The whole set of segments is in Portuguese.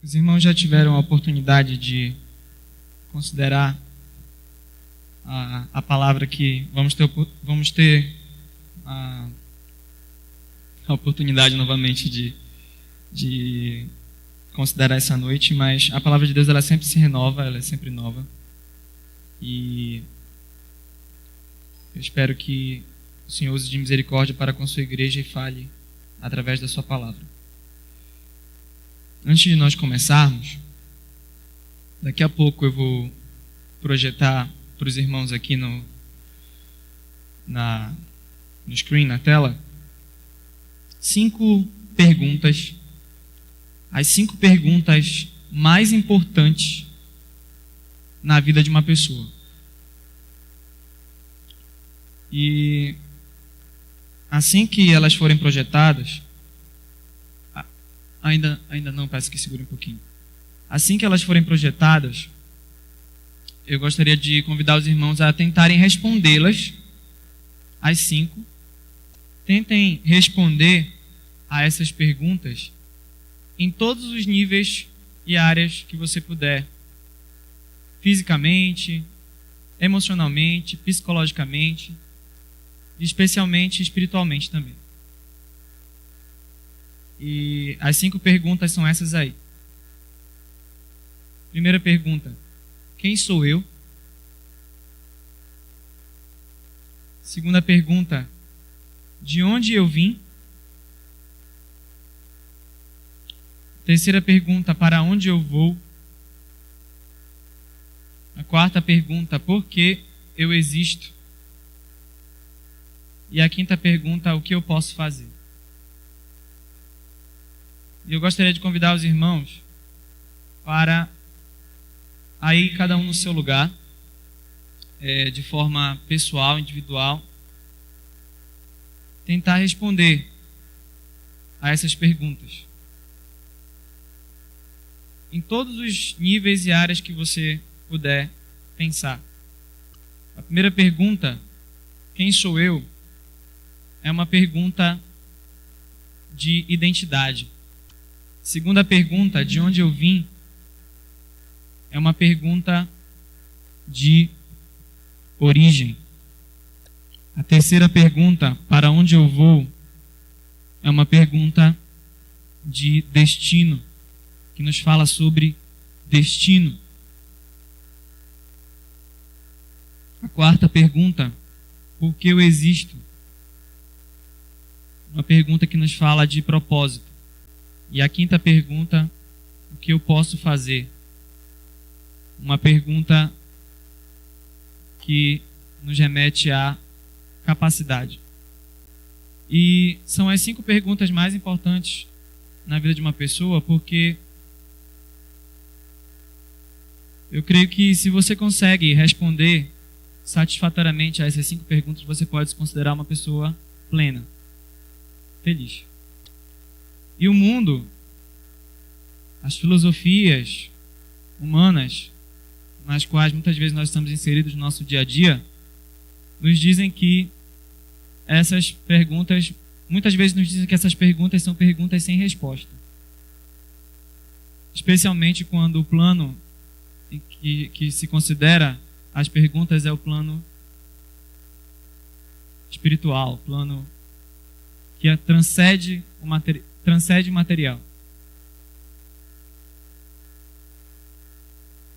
Os irmãos já tiveram a oportunidade de considerar a palavra que vamos ter a oportunidade novamente de considerar essa noite, mas a palavra de Deus ela sempre se renova, ela é sempre nova. E eu espero que o Senhor use de misericórdia para com a sua igreja e fale através da sua palavra. Antes de nós começarmos, daqui a pouco eu vou projetar para os irmãos aqui no screen, na tela, 5 perguntas, as 5 perguntas mais importantes na vida de uma pessoa. E assim que elas forem projetadas, ainda não, peço que segure um pouquinho. Assim que elas forem projetadas, eu gostaria de convidar os irmãos a tentarem respondê-las, as 5. Tentem responder a essas perguntas em todos os níveis e áreas que você puder. Fisicamente, emocionalmente, psicologicamente, e especialmente espiritualmente também. E as 5 perguntas são essas aí. Primeira pergunta: quem sou eu? Segunda pergunta: de onde eu vim? Terceira pergunta: para onde eu vou? A quarta pergunta: por que eu existo? E a quinta pergunta: o que eu posso fazer? E eu gostaria de convidar os irmãos para aí cada um no seu lugar, de forma pessoal, individual, tentar responder a essas perguntas. Em todos os níveis e áreas que você puder pensar. A primeira pergunta, quem sou eu? É uma pergunta de identidade. Segunda pergunta, de onde eu vim? É uma pergunta de origem. A terceira pergunta, para onde eu vou? É uma pergunta de destino, que nos fala sobre destino. A quarta pergunta, por que eu existo? Uma pergunta que nos fala de propósito. E a quinta pergunta, o que eu posso fazer? Uma pergunta que nos remete à capacidade. E são as 5 perguntas mais importantes na vida de uma pessoa, porque eu creio que se você consegue responder satisfatoriamente a essas 5 perguntas, você pode se considerar uma pessoa plena, feliz. E o mundo, as filosofias humanas, nas quais muitas vezes nós estamos inseridos no nosso dia a dia, nos dizem que essas perguntas, muitas vezes nos dizem que essas perguntas são perguntas sem resposta. Especialmente quando o plano que se considera as perguntas é o plano espiritual, o plano que transcende o material.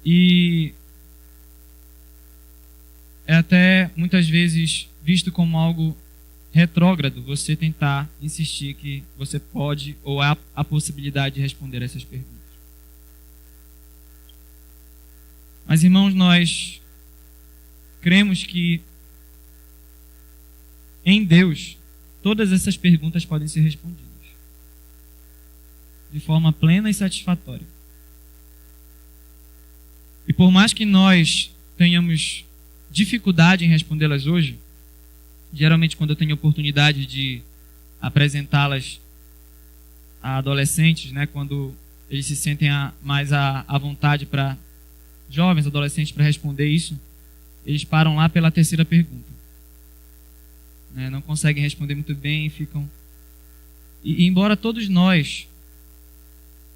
E é até muitas vezes visto como algo retrógrado você tentar insistir que você pode ou há a possibilidade de responder essas perguntas. Mas, irmãos, nós cremos que em Deus todas essas perguntas podem ser respondidas de forma plena e satisfatória. E por mais que nós tenhamos dificuldade em respondê-las hoje, geralmente quando eu tenho oportunidade de apresentá-las a adolescentes, quando eles se sentem mais à vontade para jovens, adolescentes, para responder isso, eles param lá pela terceira pergunta. Não conseguem responder muito bem e ficam... E embora todos nós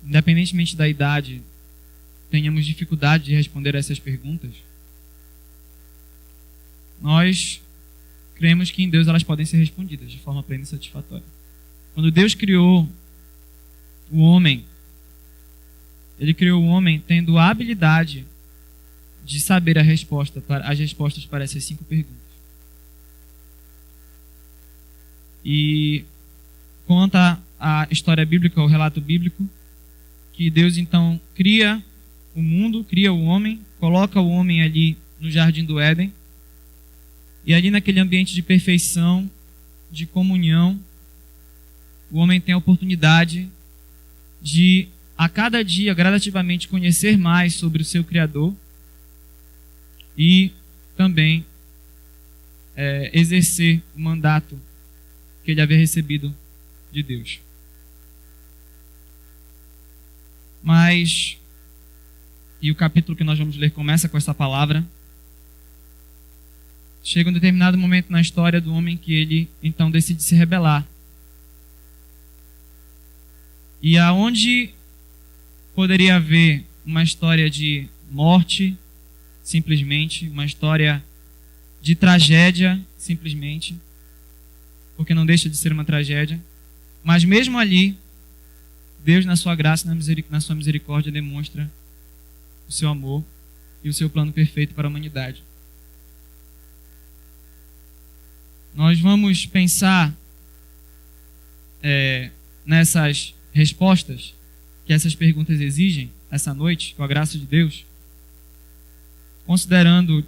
independentemente da idade, tenhamos dificuldade de responder a essas perguntas, nós cremos que em Deus elas podem ser respondidas de forma plena e satisfatória. Quando Deus criou o homem, Ele criou o homem tendo a habilidade de saber as respostas para essas 5 perguntas. E conta a história bíblica, o relato bíblico, que Deus então cria o mundo, cria o homem, coloca o homem ali no jardim do Éden, e ali naquele ambiente de perfeição, de comunhão, o homem tem a oportunidade de, a cada dia, gradativamente conhecer mais sobre o seu Criador e também exercer o mandato que ele havia recebido de Deus. E o capítulo que nós vamos ler começa com essa palavra. Chega um determinado momento na história do homem que ele então decide se rebelar. E aonde poderia haver uma história de morte, simplesmente, uma história de tragédia, simplesmente, porque não deixa de ser uma tragédia, mas mesmo ali, Deus, na sua graça e na sua misericórdia, demonstra o seu amor e o seu plano perfeito para a humanidade. Nós vamos pensar nessas respostas que essas perguntas exigem essa noite, com a graça de Deus, considerando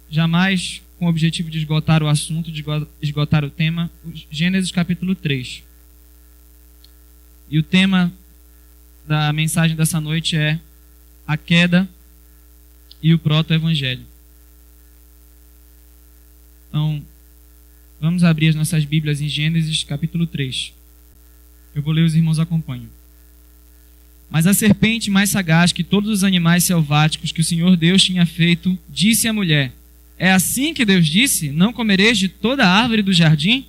jamais com o objetivo de esgotar o assunto, de esgotar o tema, Gênesis capítulo 3. E o tema da mensagem dessa noite é a queda e o proto-evangelho. Então, vamos abrir as nossas Bíblias em Gênesis capítulo 3. Eu vou ler, os irmãos acompanham. Mas a serpente, mais sagaz que todos os animais selváticos que o Senhor Deus tinha feito, disse à mulher: é assim que Deus disse: não comereis de toda a árvore do jardim?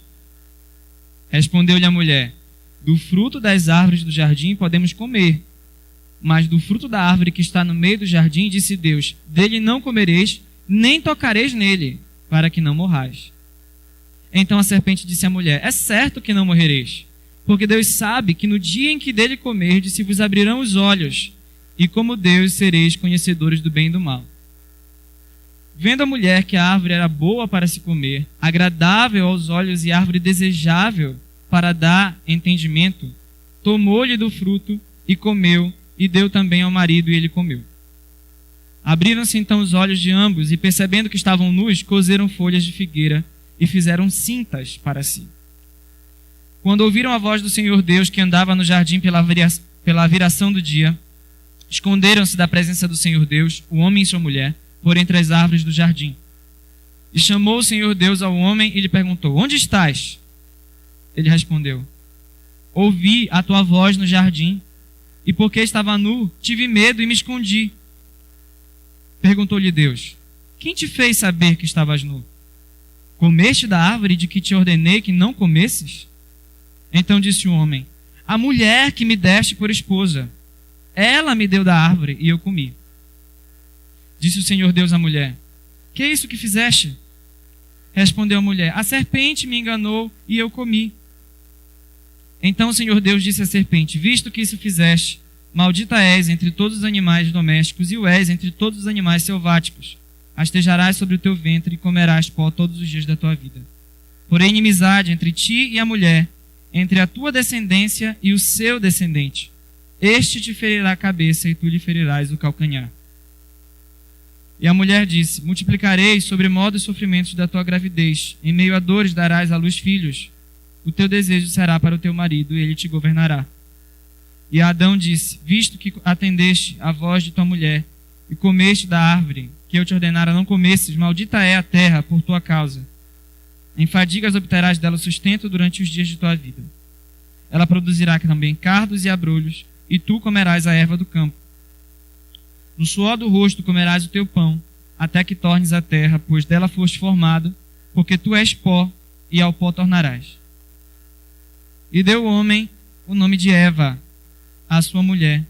Respondeu-lhe a mulher: do fruto das árvores do jardim podemos comer, mas do fruto da árvore que está no meio do jardim, disse Deus: dele não comereis, nem tocareis nele, para que não morrais. Então a serpente disse à mulher: é certo que não morrereis, porque Deus sabe que no dia em que dele comerdes se vos abrirão os olhos, e como Deus sereis conhecedores do bem e do mal. Vendo a mulher que a árvore era boa para se comer, agradável aos olhos e árvore desejável para dar entendimento, tomou-lhe do fruto e comeu, e deu também ao marido, e ele comeu. Abriram-se então os olhos de ambos, e percebendo que estavam nus, coseram folhas de figueira e fizeram cintas para si. Quando ouviram a voz do Senhor Deus que andava no jardim pela viração do dia, esconderam-se da presença do Senhor Deus, o homem e sua mulher, por entre as árvores do jardim. E chamou o Senhor Deus ao homem e lhe perguntou: onde estás? Ele respondeu: ouvi a tua voz no jardim, e porque estava nu, tive medo e me escondi. Perguntou-lhe Deus: quem te fez saber que estavas nu? Comeste da árvore de que te ordenei que não comesses? Então disse o homem: a mulher que me deste por esposa, ela me deu da árvore e eu comi. Disse o Senhor Deus à mulher: que é isso que fizeste? Respondeu a mulher: a serpente me enganou e eu comi. Então o Senhor Deus disse à serpente: visto que isso fizeste, maldita és entre todos os animais domésticos e o és entre todos os animais selváticos. Rastejarás sobre o teu ventre e comerás pó todos os dias da tua vida. Porém, inimizade entre ti e a mulher, entre a tua descendência e o seu descendente. Este te ferirá a cabeça e tu lhe ferirás o calcanhar. E a mulher disse: multiplicarei sobremodo os sofrimentos da tua gravidez. Em meio a dores darás à luz filhos. O teu desejo será para o teu marido e ele te governará. E Adão disse: visto que atendeste à voz de tua mulher e comeste da árvore que eu te ordenara não comesses, maldita é a terra por tua causa. Em fadigas obterás dela o sustento durante os dias de tua vida. Ela produzirá também cardos e abrolhos, e tu comerás a erva do campo. No suor do rosto comerás o teu pão, até que tornes a terra, pois dela foste formado, porque tu és pó, e ao pó tornarás. E deu o homem o nome de Eva, a sua mulher,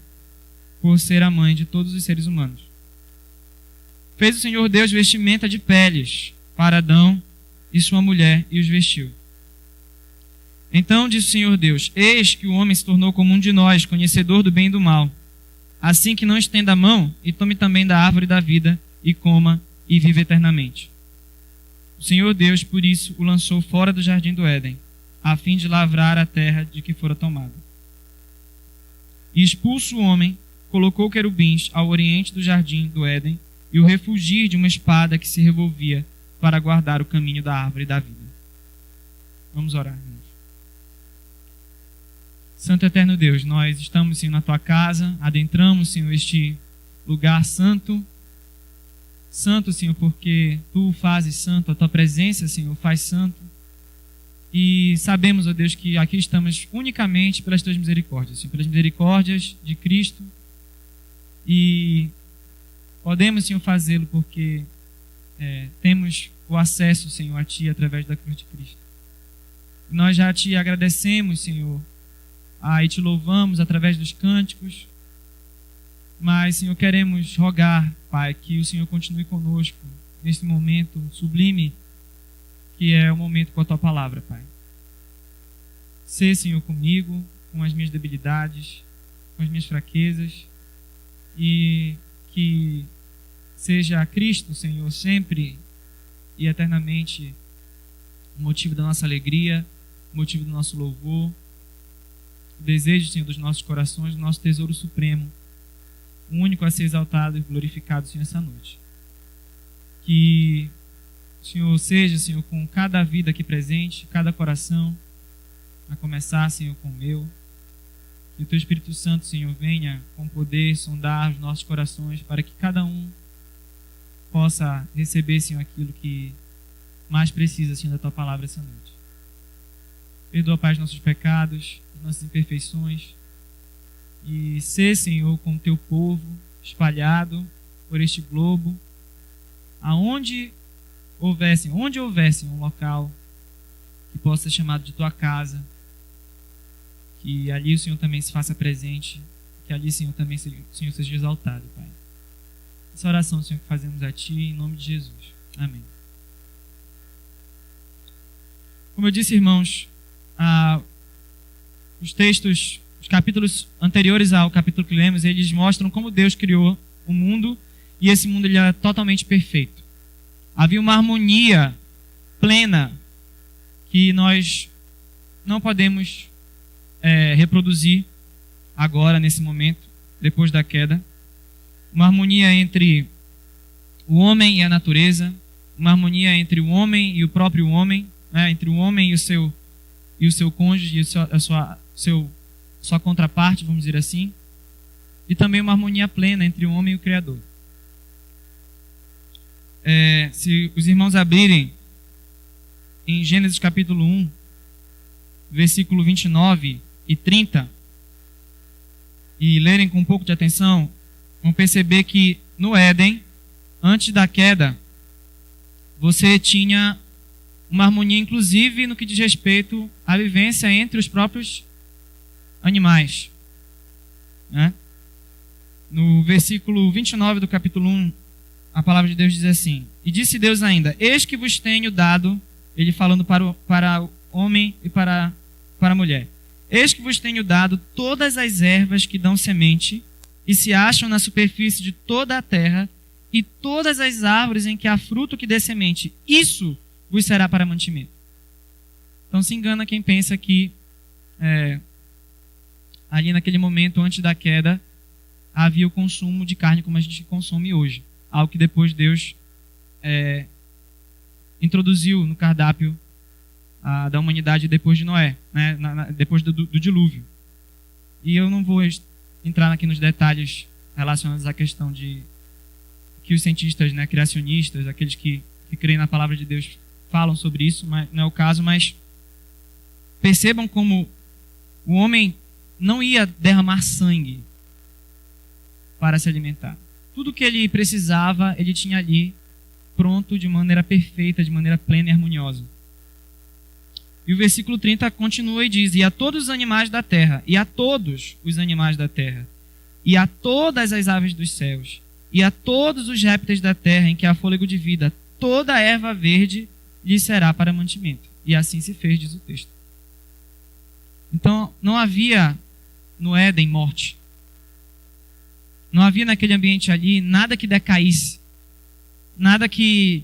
por ser a mãe de todos os seres humanos. Fez o Senhor Deus vestimenta de peles para Adão e sua mulher e os vestiu. Então disse o Senhor Deus: eis que o homem se tornou como um de nós, conhecedor do bem e do mal. Assim que não estenda a mão e tome também da árvore da vida e coma e viva eternamente. O Senhor Deus, por isso, o lançou fora do jardim do Éden, a fim de lavrar a terra de que fora tomada. E expulso o homem, colocou querubins ao oriente do jardim do Éden e o refugir de uma espada que se revolvia para guardar o caminho da árvore da vida. Vamos orar, irmãos. Santo Eterno Deus, nós estamos, Senhor, na Tua casa, adentramos, Senhor, este lugar santo. Santo, Senhor, porque Tu o fazes santo, a Tua presença, Senhor, faz santo. E sabemos, ó Deus, que aqui estamos unicamente pelas Tuas misericórdias, Senhor, pelas misericórdias de Cristo. E podemos, Senhor, fazê-lo porque temos o acesso, Senhor, a Ti através da cruz de Cristo. E nós já Te agradecemos, Senhor, e Te louvamos através dos cânticos. Mas, Senhor, queremos rogar, Pai, que o Senhor continue conosco nesse momento sublime que é o momento com a Tua palavra, Pai. Sê, Senhor, comigo, com as minhas debilidades, com as minhas fraquezas, e que seja Cristo, Senhor, sempre e eternamente o motivo da nossa alegria, o motivo do nosso louvor, o desejo, Senhor, dos nossos corações, do nosso tesouro supremo, o único a ser exaltado e glorificado, Senhor, essa noite. Que o Senhor seja, Senhor, com cada vida aqui presente, cada coração, a começar, Senhor, com o meu. Que o Teu Espírito Santo, Senhor, venha com poder sondar os nossos corações para que cada um possa receber, Senhor, aquilo que mais precisa, Senhor, da Tua palavra essa noite. Perdoa, Pai, os nossos pecados, as nossas imperfeições. E ser, Senhor, com o Teu povo espalhado por este globo, onde houvesse um local que possa ser chamado de Tua casa, que ali o Senhor também se faça presente, que ali, Senhor, também o Senhor seja exaltado, Pai. Essa oração, Senhor, que fazemos a Ti, em nome de Jesus. Amém. Como eu disse, irmãos, os capítulos anteriores ao capítulo que lemos, eles mostram como Deus criou o mundo, e esse mundo ele era totalmente perfeito. Havia uma harmonia plena que nós não podemos reproduzir agora, nesse momento, depois da queda. Uma harmonia entre o homem e a natureza, uma harmonia entre o homem e o próprio homem, né? Entre o homem e o seu cônjuge e sua contraparte, vamos dizer assim, e também uma harmonia plena entre o homem e o Criador. Se os irmãos abrirem em Gênesis capítulo 1, versículo 29 e 30, e lerem com um pouco de atenção, vão perceber que no Éden, antes da queda, você tinha uma harmonia, inclusive no que diz respeito à vivência entre os próprios animais, né? No versículo 29 do capítulo 1, a palavra de Deus diz assim: e disse Deus ainda: eis que vos tenho dado, ele falando para o homem e para a mulher, eis que vos tenho dado todas as ervas que dão semente e se acham na superfície de toda a terra, e todas as árvores em que há fruto que dê semente, isso vos será para mantimento. Então se engana quem pensa que ali naquele momento, antes da queda, havia o consumo de carne como a gente consome hoje. Algo que depois Deus introduziu no cardápio da humanidade depois de Noé, né? Depois do dilúvio. E eu não vou entrar aqui nos detalhes relacionados à questão de que os cientistas, né, criacionistas, aqueles que creem na palavra de Deus, falam sobre isso, mas não é o caso. Mas percebam como o homem não ia derramar sangue para se alimentar. Tudo que ele precisava, ele tinha ali pronto de maneira perfeita, de maneira plena e harmoniosa. E o versículo 30 continua e diz: e a todos os animais da terra, e a todos os animais da terra, e a todas as aves dos céus, e a todos os répteis da terra em que há fôlego de vida, toda a erva verde lhe será para mantimento. E assim se fez, diz o texto. Então, não havia no Éden morte. Não havia naquele ambiente ali nada que decaísse, nada que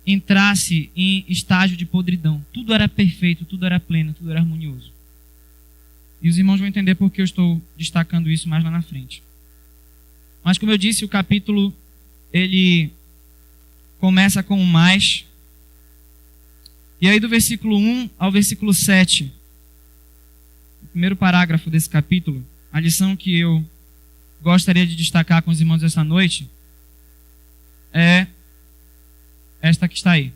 entrasse em estágio de podridão. Tudo era perfeito, tudo era pleno, tudo era harmonioso. E os irmãos vão entender por que eu estou destacando isso mais lá na frente. Mas como eu disse, o capítulo ele começa com um mais. E aí do versículo 1 ao versículo 7, o primeiro parágrafo desse capítulo, a lição que eu gostaria de destacar com os irmãos esta noite é esta que está aí.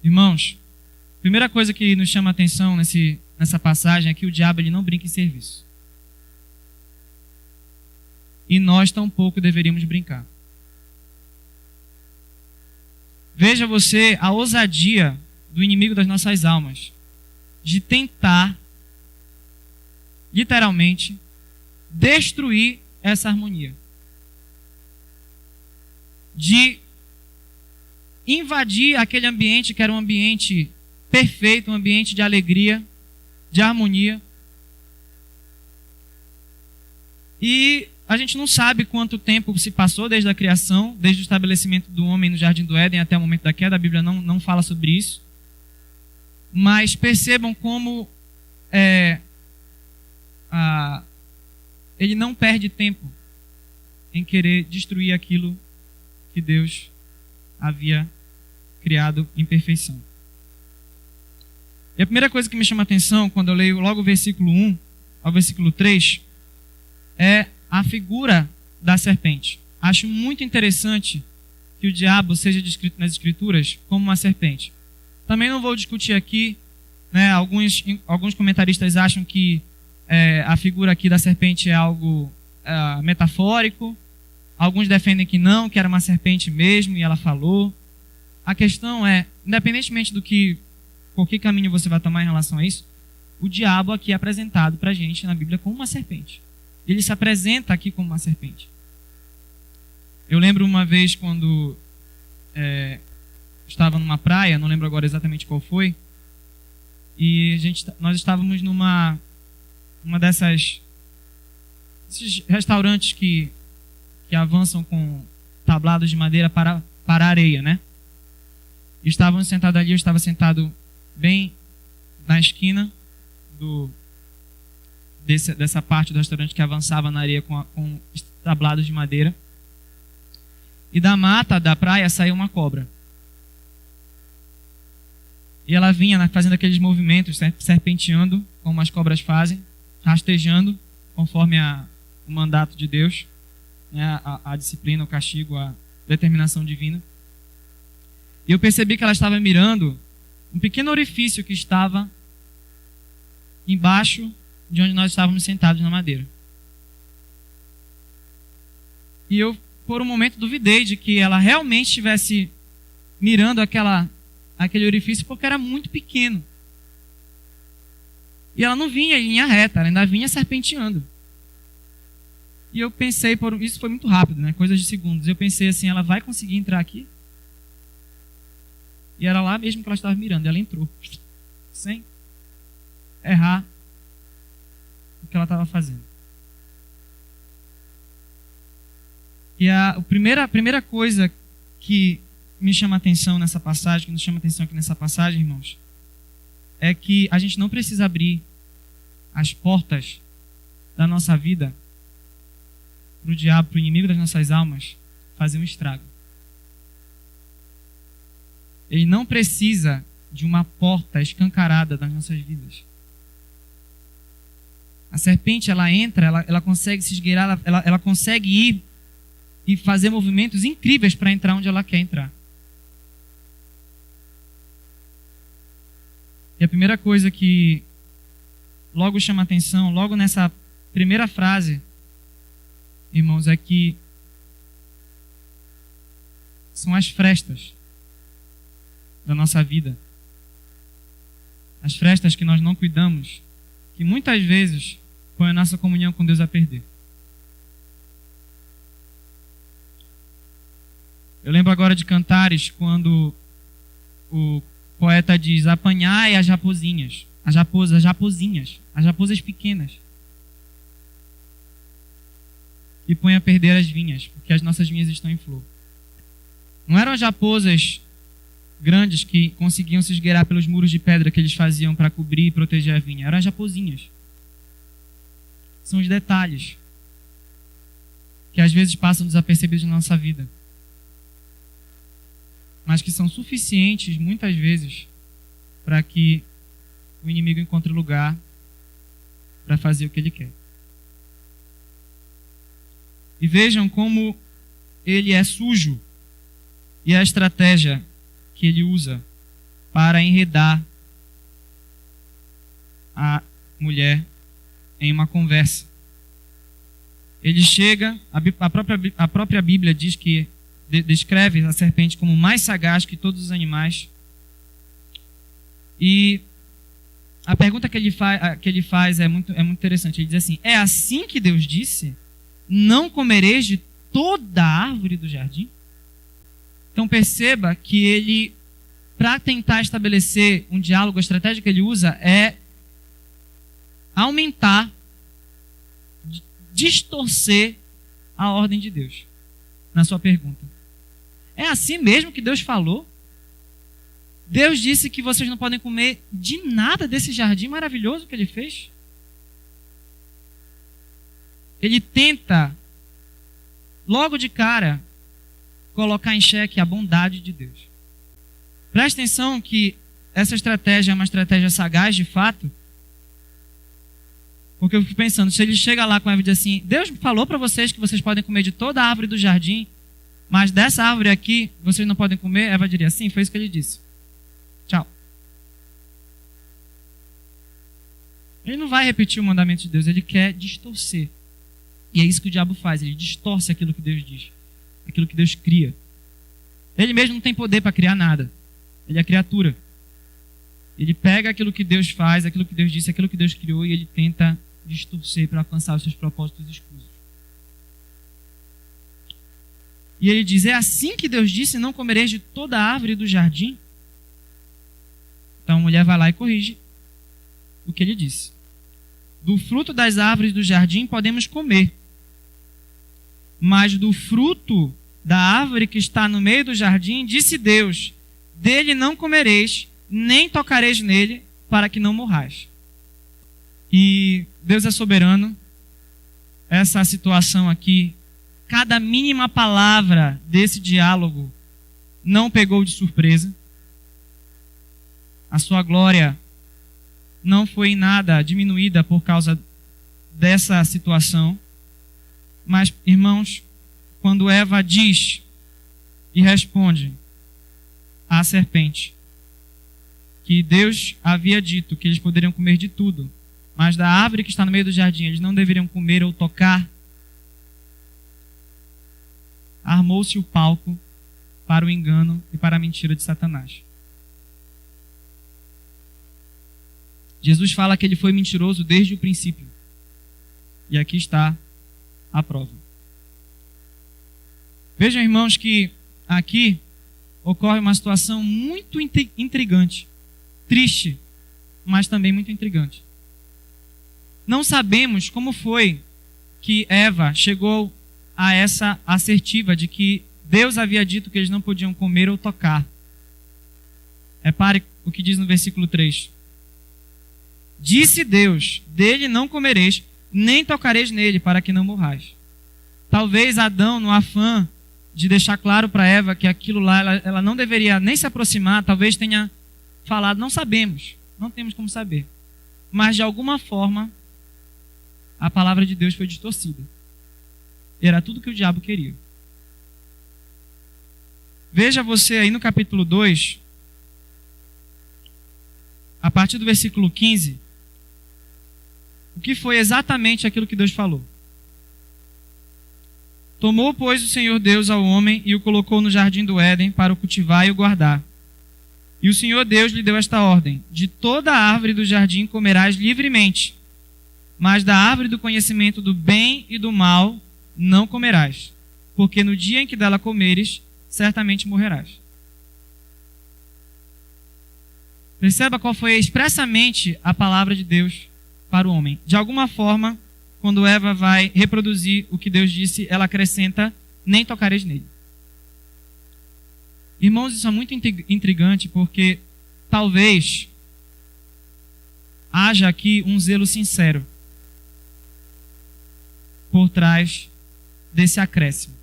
Irmãos, a primeira coisa que nos chama a atenção nessa passagem é que o diabo ele não brinca em serviço. E nós tampouco deveríamos brincar. Veja você a ousadia do inimigo das nossas almas de tentar, literalmente, destruir essa harmonia. De invadir aquele ambiente que era um ambiente perfeito, um ambiente de alegria, de harmonia. E a gente não sabe quanto tempo se passou desde a criação, desde o estabelecimento do homem no Jardim do Éden até o momento da queda. A Bíblia não fala sobre isso. Mas percebam como ele não perde tempo em querer destruir aquilo que Deus havia criado em perfeição. E a primeira coisa que me chama a atenção quando eu leio logo o versículo 1 ao versículo 3 é a figura da serpente. Acho muito interessante que o diabo seja descrito nas Escrituras como uma serpente. Também não vou discutir aqui, né, alguns comentaristas acham que a figura aqui da serpente é algo metafórico. Alguns defendem que não, que era uma serpente mesmo e ela falou. A questão é, independentemente por que caminho você vai tomar em relação a isso, o diabo aqui é apresentado para a gente na Bíblia como uma serpente. Ele se apresenta aqui como uma serpente. Eu lembro uma vez quando estava numa praia, não lembro agora exatamente qual foi, e nós estávamos numa desses restaurantes que avançam com tablados de madeira para a areia, né? E estávamos sentados ali, eu estava sentado bem na esquina dessa parte do restaurante que avançava na areia com tablados de madeira. E da mata da praia saiu uma cobra. E ela vinha fazendo aqueles movimentos, serpenteando, como as cobras fazem, rastejando, conforme o mandato de Deus, né, a disciplina, o castigo, a determinação divina. E eu percebi que ela estava mirando um pequeno orifício que estava embaixo de onde nós estávamos sentados na madeira. E eu, por um momento, duvidei de que ela realmente estivesse mirando aquele orifício, porque era muito pequeno. E ela não vinha em linha reta, ela ainda vinha serpenteando. E eu pensei, isso foi muito rápido, né? Coisas de segundos. Eu pensei assim, ela vai conseguir entrar aqui? E era lá mesmo que ela estava mirando. E ela entrou, sem errar o que ela estava fazendo. E a primeira coisa que me chama a atenção nessa passagem, que nos chama a atenção aqui nessa passagem, irmãos, é que a gente não precisa abrir as portas da nossa vida para o diabo, para o inimigo das nossas almas, fazer um estrago. Ele não precisa de uma porta escancarada das nossas vidas. A serpente, ela entra, ela consegue se esgueirar, ela consegue ir e fazer movimentos incríveis para entrar onde ela quer entrar. E a primeira coisa que logo chama a atenção, logo nessa primeira frase, irmãos, é que são as frestas da nossa vida. as frestas que nós não cuidamos, que muitas vezes põe a nossa comunhão com Deus a perder. Eu lembro agora de Cantares, quando o poeta diz: apanhai as raposinhas, as raposas pequenas, e põe a perder as vinhas, porque as nossas vinhas estão em flor. Não eram as raposas grandes que conseguiam se esgueirar pelos muros de pedra que eles faziam para cobrir e proteger a vinha. Eram as raposinhas. São os detalhes que às vezes passam desapercebidos na nossa vida, mas que são suficientes, muitas vezes, para que o inimigo encontre lugar para fazer o que ele quer. E vejam como ele é sujo e a estratégia que ele usa para enredar a mulher em uma conversa. Ele chega, a própria Bíblia diz que descreve a serpente como mais sagaz que todos os animais. E a pergunta que ele faz é muito interessante. Ele diz assim: é assim que Deus disse? Não comereis de toda a árvore do jardim? Então perceba que ele, para tentar estabelecer um diálogo, a estratégia que ele usa é aumentar, distorcer a ordem de Deus na sua pergunta. É assim mesmo que Deus falou? Deus disse que vocês não podem comer de nada desse jardim maravilhoso que ele fez? Ele tenta, logo de cara, colocar em xeque a bondade de Deus. Preste atenção que essa estratégia é uma estratégia sagaz de fato, porque eu fico pensando, se ele chega lá com a Eva e diz assim: Deus falou para vocês que vocês podem comer de toda a árvore do jardim, mas dessa árvore aqui vocês não podem comer, Eva diria: sim, foi isso que ele disse. Tchau. Ele não vai repetir o mandamento de Deus, ele quer distorcer. E é isso que o diabo faz, ele distorce aquilo que Deus diz, aquilo que Deus cria. Ele mesmo não tem poder para criar nada, ele é criatura. Ele pega aquilo que Deus faz, aquilo que Deus disse, aquilo que Deus criou, e ele tenta distorcer para alcançar os seus propósitos escusos. E ele diz: é assim que Deus disse, não comereis de toda a árvore do jardim? Então a mulher vai lá e corrige o que ele disse. Do fruto das árvores do jardim podemos comer, mas do fruto da árvore que está no meio do jardim, disse Deus: dele não comereis, nem tocareis nele, para que não morrais. E Deus é soberano. Essa situação aqui, cada mínima palavra desse diálogo não pegou de surpresa. A sua glória não foi em nada diminuída por causa dessa situação. Mas, irmãos, quando Eva diz e responde à serpente que Deus havia dito que eles poderiam comer de tudo, mas da árvore que está no meio do jardim eles não deveriam comer ou tocar, armou-se o palco para o engano e para a mentira de Satanás. Jesus fala que ele foi mentiroso desde o princípio. E aqui está a prova. Vejam, irmãos, que aqui ocorre uma situação muito intrigante. Triste, mas também muito intrigante. Não sabemos como foi que Eva chegou a essa assertiva de que Deus havia dito que eles não podiam comer ou tocar. Repare o que diz no versículo 3. Disse Deus: dele não comereis, nem tocareis nele, para que não morrais. Talvez Adão, no afã de deixar claro para Eva que aquilo lá ela não deveria nem se aproximar, talvez tenha falado: não sabemos, não temos como saber. Mas de alguma forma a palavra de Deus foi distorcida. Era tudo que o diabo queria. Veja você aí no capítulo 2, a partir do versículo 15, o que foi exatamente aquilo que Deus falou. Tomou, pois, o Senhor Deus ao homem e o colocou no jardim do Éden para o cultivar e o guardar. E o Senhor Deus lhe deu esta ordem: de toda a árvore do jardim comerás livremente, mas da árvore do conhecimento do bem e do mal não comerás, porque no dia em que dela comeres, certamente morrerás. Perceba qual foi expressamente a palavra de Deus para o homem. De alguma forma, quando Eva vai reproduzir o que Deus disse, ela acrescenta: nem tocareis nele. Irmãos, isso é muito intrigante, porque talvez haja aqui um zelo sincero por trás desse acréscimo.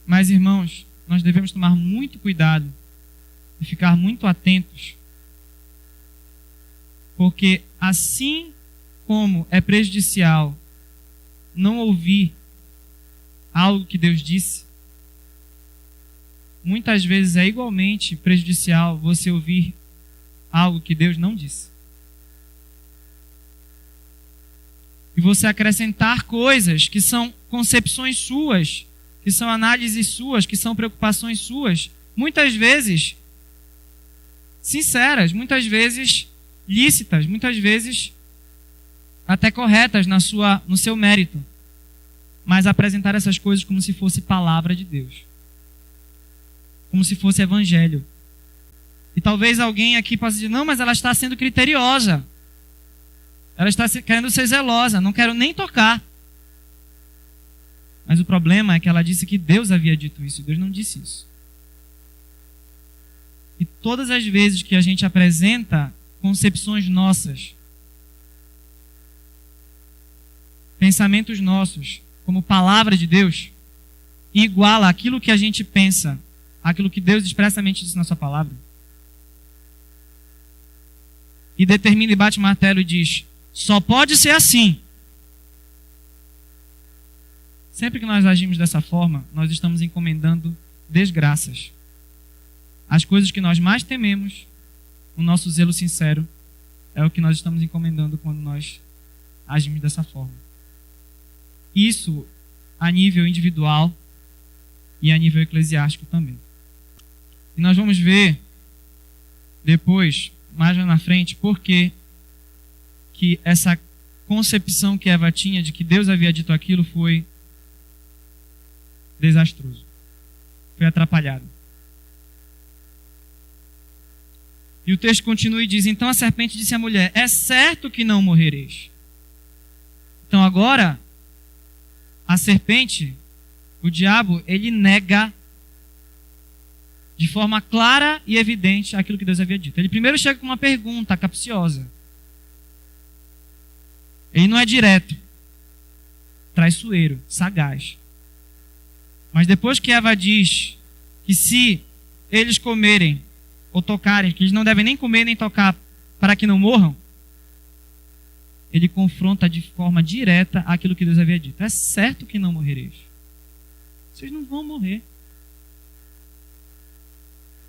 Mas, irmãos, nós devemos tomar muito cuidado e ficar muito atentos, porque assim como é prejudicial não ouvir algo que Deus disse, muitas vezes é igualmente prejudicial você ouvir algo que Deus não disse. E você acrescentar coisas que são concepções suas, que são análises suas, que são preocupações suas, muitas vezes sinceras, muitas vezes lícitas, muitas vezes até corretas no seu mérito, mas apresentar essas coisas como se fosse palavra de Deus, como se fosse evangelho. E talvez alguém aqui possa dizer: não, mas ela está sendo criteriosa, ela está querendo ser zelosa, não quero nem tocar. Mas o problema é que ela disse que Deus havia dito isso. Deus não disse isso. E todas as vezes que a gente apresenta concepções nossas, pensamentos nossos, como palavra de Deus, e iguala aquilo que a gente pensa, aquilo que Deus expressamente disse na sua palavra, e determina e bate o martelo e diz: só pode ser assim. Sempre que nós agimos dessa forma, nós estamos encomendando desgraças. As coisas que nós mais tememos, o nosso zelo sincero, é o que nós estamos encomendando quando nós agimos dessa forma. Isso a nível individual e a nível eclesiástico também. E nós vamos ver depois, mais lá na frente, por que essa concepção que Eva tinha de que Deus havia dito aquilo foi desastroso, foi atrapalhado. E o texto continua e diz: então a serpente disse à mulher: é certo que não morrereis. Então agora, a serpente, o diabo, ele nega de forma clara e evidente aquilo que Deus havia dito. Ele primeiro chega com uma pergunta capciosa. Ele não é direto, traiçoeiro, sagaz. Mas depois que Eva diz que se eles comerem ou tocarem, que eles não devem nem comer nem tocar para que não morram, ele confronta de forma direta aquilo que Deus havia dito. É certo que não morrereis. Vocês não vão morrer.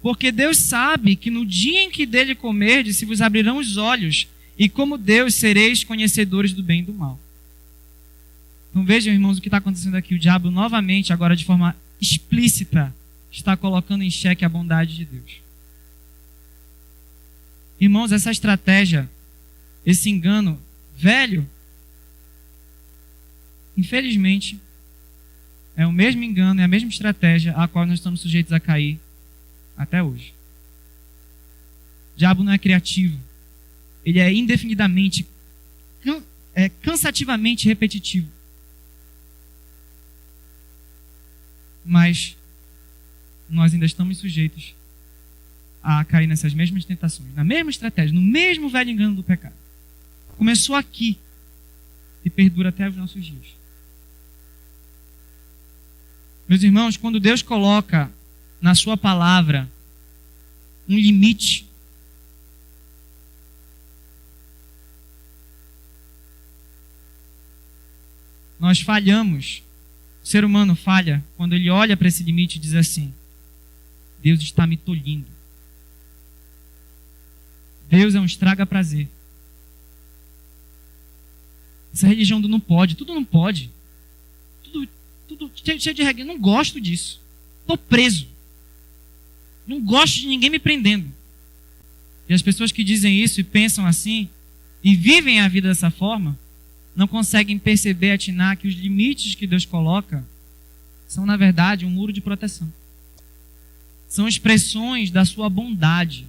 Porque Deus sabe que no dia em que dele comerdes, se vos abrirão os olhos, e como Deus sereis conhecedores do bem e do mal. Então vejam, irmãos, o que está acontecendo aqui. O diabo novamente, agora de forma explícita, está colocando em xeque a bondade de Deus. Irmãos, essa estratégia, esse engano velho, infelizmente, é o mesmo engano, é a mesma estratégia a qual nós estamos sujeitos a cair até hoje. O diabo não é criativo. Ele é indefinidamente, cansativamente repetitivo. Mas nós ainda estamos sujeitos a cair nessas mesmas tentações, na mesma estratégia, no mesmo velho engano do pecado. Começou aqui e perdura até os nossos dias. Meus irmãos, quando Deus coloca na sua palavra um limite, nós falhamos. O ser humano falha quando ele olha para esse limite e diz assim: Deus está me tolhindo. Deus é um estraga-prazer. Essa religião do não pode, tudo não pode. Tudo cheio de regra. Eu não gosto disso. Estou preso. Não gosto de ninguém me prendendo. E as pessoas que dizem isso e pensam assim, e vivem a vida dessa forma, não conseguem perceber, atinar que os limites que Deus coloca são, na verdade, um muro de proteção. São expressões da sua bondade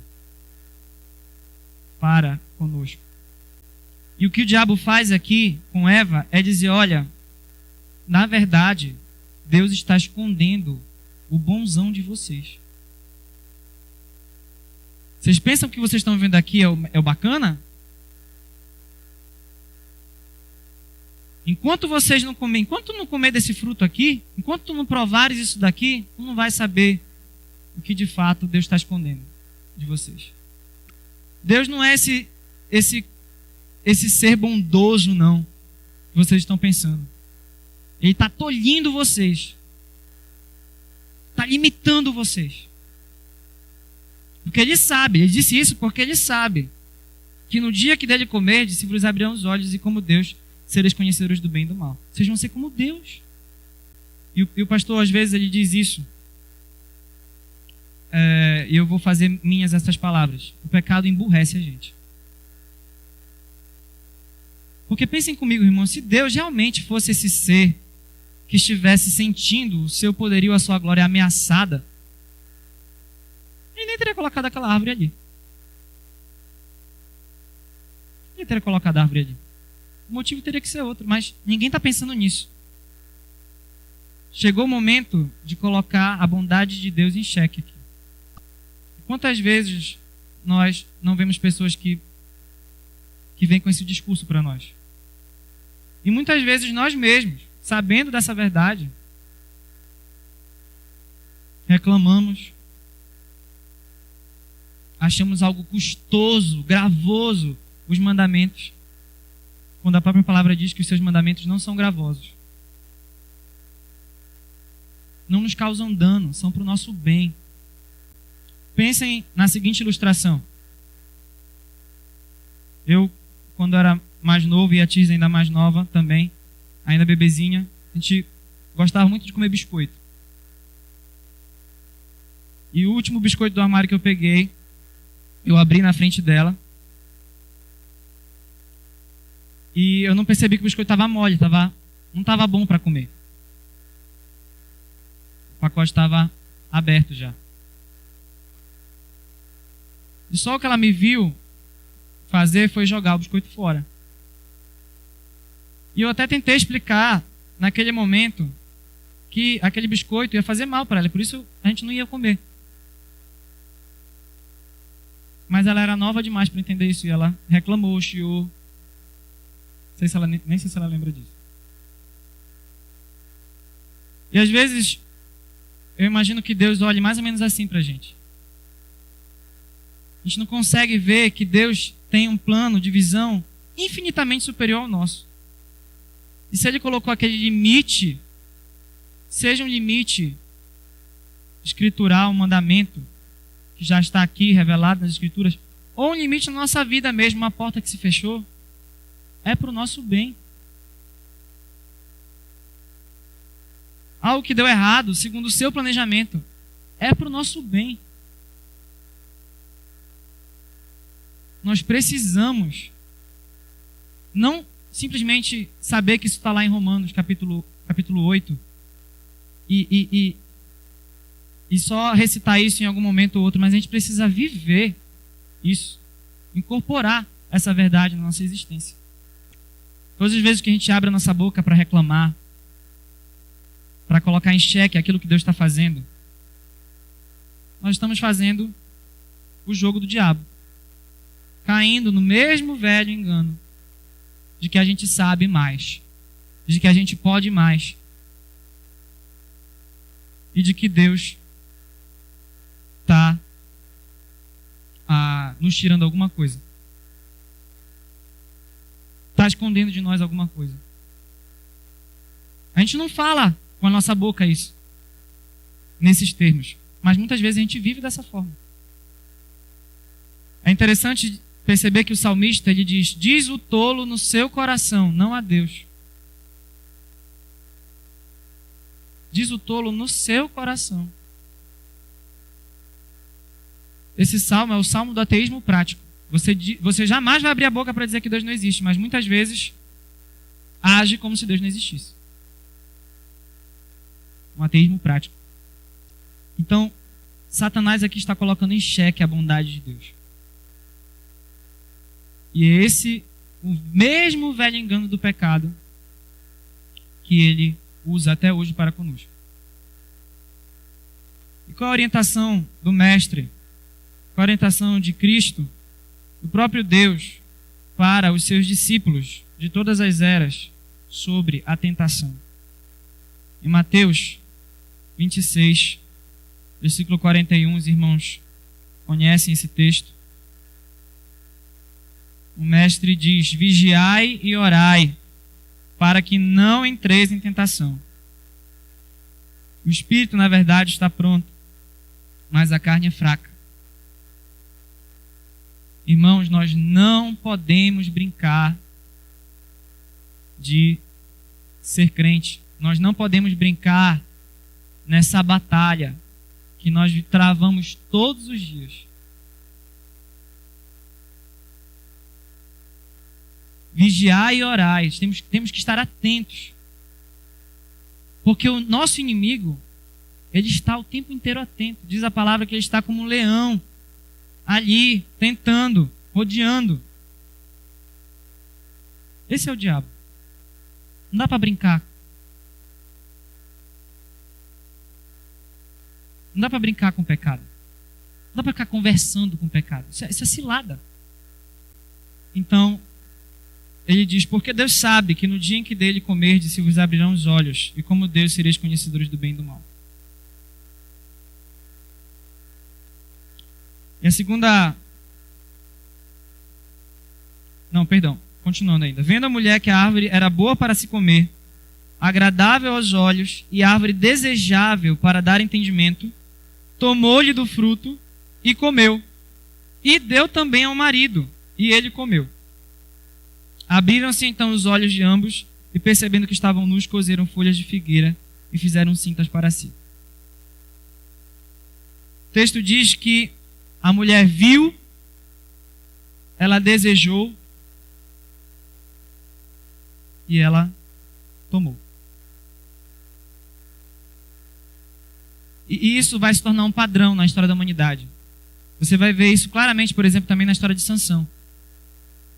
para conosco. E o que o diabo faz aqui com Eva é dizer, olha, na verdade, Deus está escondendo o bonzão de vocês. Vocês pensam que o que vocês estão vendo aqui é o bacana? Enquanto não comer desse fruto aqui, enquanto tu não provares isso daqui, tu não vai saber o que de fato Deus está escondendo de vocês. Deus não é esse ser bondoso, não, que vocês estão pensando. Ele está tolhindo vocês. Está limitando vocês. Porque ele sabe, ele disse isso porque ele sabe que no dia que dele comer, se vos abrirão os olhos e como Deus, sereis conhecedores do bem e do mal. Vocês vão ser como Deus. E o pastor, às vezes, ele diz isso. E eu vou fazer minhas essas palavras. O pecado emburrece a gente. Porque pensem comigo, irmão, se Deus realmente fosse esse ser que estivesse sentindo o seu poderio, a sua glória ameaçada, ele nem teria colocado aquela árvore ali. Ele teria colocado a árvore ali. O motivo teria que ser outro, mas ninguém está pensando nisso. Chegou o momento de colocar a bondade de Deus em xeque aqui. Quantas vezes nós não vemos pessoas que vêm com esse discurso para nós? E muitas vezes nós mesmos, sabendo dessa verdade, reclamamos, achamos algo custoso, gravoso, os mandamentos, quando a própria palavra diz que os seus mandamentos não são gravosos. Não nos causam dano, são para o nosso bem. Pensem na seguinte ilustração. Eu, quando era mais novo, e a Tis ainda mais nova também, ainda bebezinha, a gente gostava muito de comer biscoito. E o último biscoito do armário que eu peguei, eu abri na frente dela. E eu não percebi que o biscoito estava mole, não estava bom para comer. O pacote estava aberto já. E só o que ela me viu fazer foi jogar o biscoito fora. E eu até tentei explicar naquele momento que aquele biscoito ia fazer mal para ela, por isso a gente não ia comer. Mas ela era nova demais para entender isso e ela reclamou, chiou. Nem sei se ela lembra disso. E às vezes eu imagino que Deus olhe mais ou menos assim para a gente. A gente não consegue ver que Deus tem um plano de visão infinitamente superior ao nosso. E se Ele colocou aquele limite, seja um limite escritural, um mandamento, que já está aqui revelado nas Escrituras, ou um limite na nossa vida mesmo, uma porta que se fechou, é para o nosso bem. Algo que deu errado, segundo o seu planejamento, é para o nosso bem. Nós precisamos não simplesmente saber que isso está lá em Romanos, capítulo 8, e só recitar isso em algum momento ou outro, mas a gente precisa viver isso, incorporar essa verdade na nossa existência. Todas as vezes que a gente abre a nossa boca para reclamar, para colocar em xeque aquilo que Deus está fazendo, nós estamos fazendo o jogo do diabo, caindo no mesmo velho engano de que a gente sabe mais, de que a gente pode mais e de que Deus está nos tirando alguma coisa, está escondendo de nós alguma coisa. A gente não fala com a nossa boca isso, nesses termos, mas muitas vezes a gente vive dessa forma. É interessante perceber que o salmista, ele diz o tolo no seu coração, não a Deus. Diz o tolo no seu coração. esse salmo é o salmo do ateísmo prático. Você jamais vai abrir a boca para dizer que Deus não existe, mas muitas vezes age como se Deus não existisse. Um ateísmo prático. Então, Satanás aqui está colocando em xeque a bondade de Deus. E é esse o mesmo velho engano do pecado que ele usa até hoje para conosco. E qual a orientação do Mestre? Qual a orientação de Cristo, do próprio Deus, para os seus discípulos de todas as eras sobre a tentação? Em Mateus 26, versículo 41, os irmãos conhecem esse texto. O Mestre diz: vigiai e orai, para que não entreis em tentação. O espírito, na verdade, está pronto, mas a carne é fraca. Irmãos, nós não podemos brincar de ser crente. Nós não podemos brincar nessa batalha que nós travamos todos os dias. Vigiai e orai. Temos que estar atentos. Porque o nosso inimigo, ele está o tempo inteiro atento. Diz a palavra que ele está como um leão, ali, tentando, rodeando. Esse é o diabo. Não dá para brincar. Não dá para brincar com o pecado. Não dá para ficar conversando com o pecado. Isso é cilada. Então, ele diz: porque Deus sabe que no dia em que dele comerdes se vos abrirão os olhos, e como Deus sereis conhecedores do bem e do mal. E a segunda... continuando ainda. Vendo a mulher que a árvore era boa para se comer, agradável aos olhos e árvore desejável para dar entendimento, tomou-lhe do fruto e comeu. E deu também ao marido, e ele comeu. Abriram-se então os olhos de ambos, e percebendo que estavam nus, coseram folhas de figueira e fizeram cintas para si. O texto diz que a mulher viu, ela desejou e ela tomou. E isso vai se tornar um padrão na história da humanidade. Você vai ver isso claramente, por exemplo, também na história de Sansão.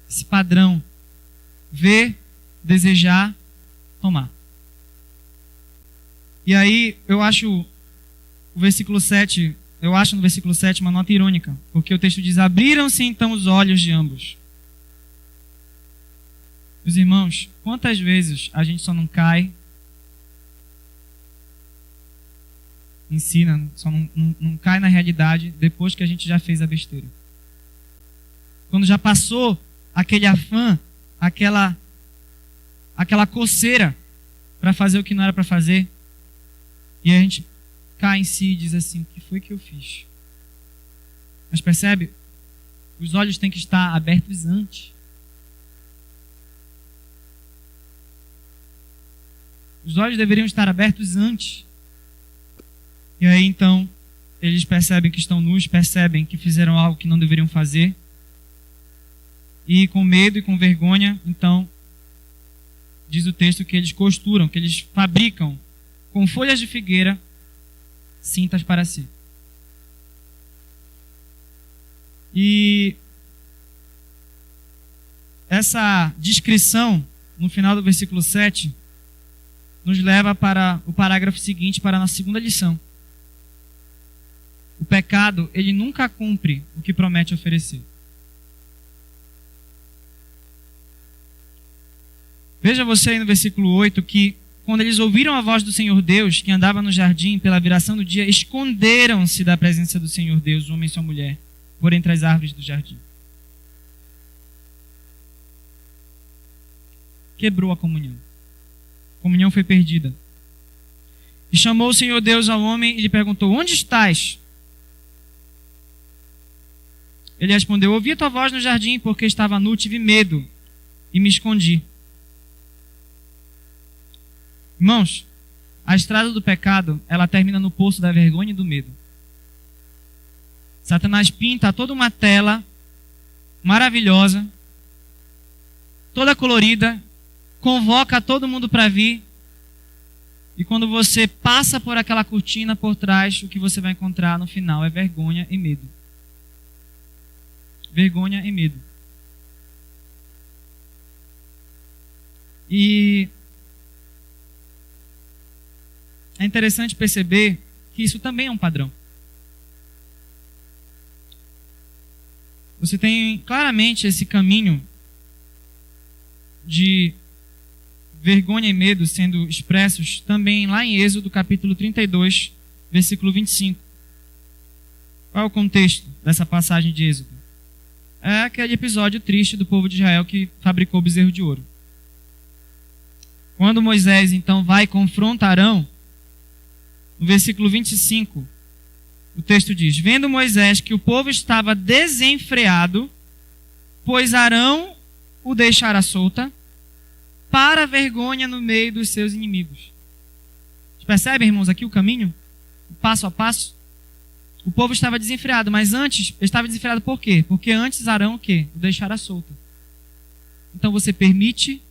Esse padrão: ver, desejar, tomar. E aí eu acho no versículo 7 uma nota irônica, porque o texto diz: abriram-se então os olhos de ambos. Meus irmãos, quantas vezes a gente só não cai, ensina, só não cai na realidade depois que a gente já fez a besteira? Quando já passou aquele afã, aquela coceira para fazer o que não era para fazer, e a gente cai em si e diz assim: o que foi que eu fiz? Mas percebe? Os olhos têm que estar abertos antes. Os olhos deveriam estar abertos antes. E aí então eles percebem que estão nus, percebem que fizeram algo que não deveriam fazer. E com medo e com vergonha, então, diz o texto que eles costuram, que eles fabricam com folhas de figueira cintas para si. E essa descrição, no final do versículo 7, nos leva para o parágrafo seguinte, para a nossa segunda lição. O pecado, ele nunca cumpre o que promete oferecer. Veja você aí no versículo 8 que, quando eles ouviram a voz do Senhor Deus, que andava no jardim pela viração do dia, esconderam-se da presença do Senhor Deus, o homem e sua mulher, por entre as árvores do jardim. Quebrou a comunhão. A comunhão foi perdida. E chamou o Senhor Deus ao homem e lhe perguntou: onde estás? Ele respondeu: ouvi a tua voz no jardim, porque estava nu, tive medo e me escondi. Irmãos, a estrada do pecado, ela termina no poço da vergonha e do medo. Satanás pinta toda uma tela maravilhosa, toda colorida, convoca todo mundo para vir. E quando você passa por aquela cortina por trás, o que você vai encontrar no final é vergonha e medo. Vergonha e medo. E é interessante perceber que isso também é um padrão. Você tem claramente esse caminho de vergonha e medo sendo expressos também lá em Êxodo capítulo 32, versículo 25. Qual é o contexto dessa passagem de Êxodo? É aquele episódio triste do povo de Israel que fabricou o bezerro de ouro. Quando Moisés então vai e confronta Arão, no versículo 25, o texto diz: vendo Moisés que o povo estava desenfreado, pois Arão o deixara solta, para a vergonha no meio dos seus inimigos. Vocês percebem, irmãos, aqui o caminho? O passo a passo? O povo estava desenfreado, mas antes, ele estava desenfreado por quê? Porque antes Arão o quê? O deixara solta. Então você permite,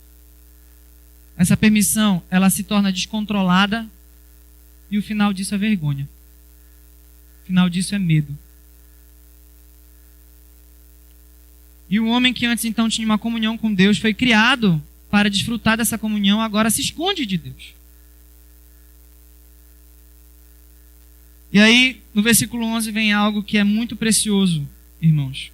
essa permissão, ela se torna descontrolada, e o final disso é vergonha. O final disso é medo. E o homem que antes então tinha uma comunhão com Deus, foi criado para desfrutar dessa comunhão, agora se esconde de Deus. E aí, no versículo 11, vem algo que é muito precioso, irmãos,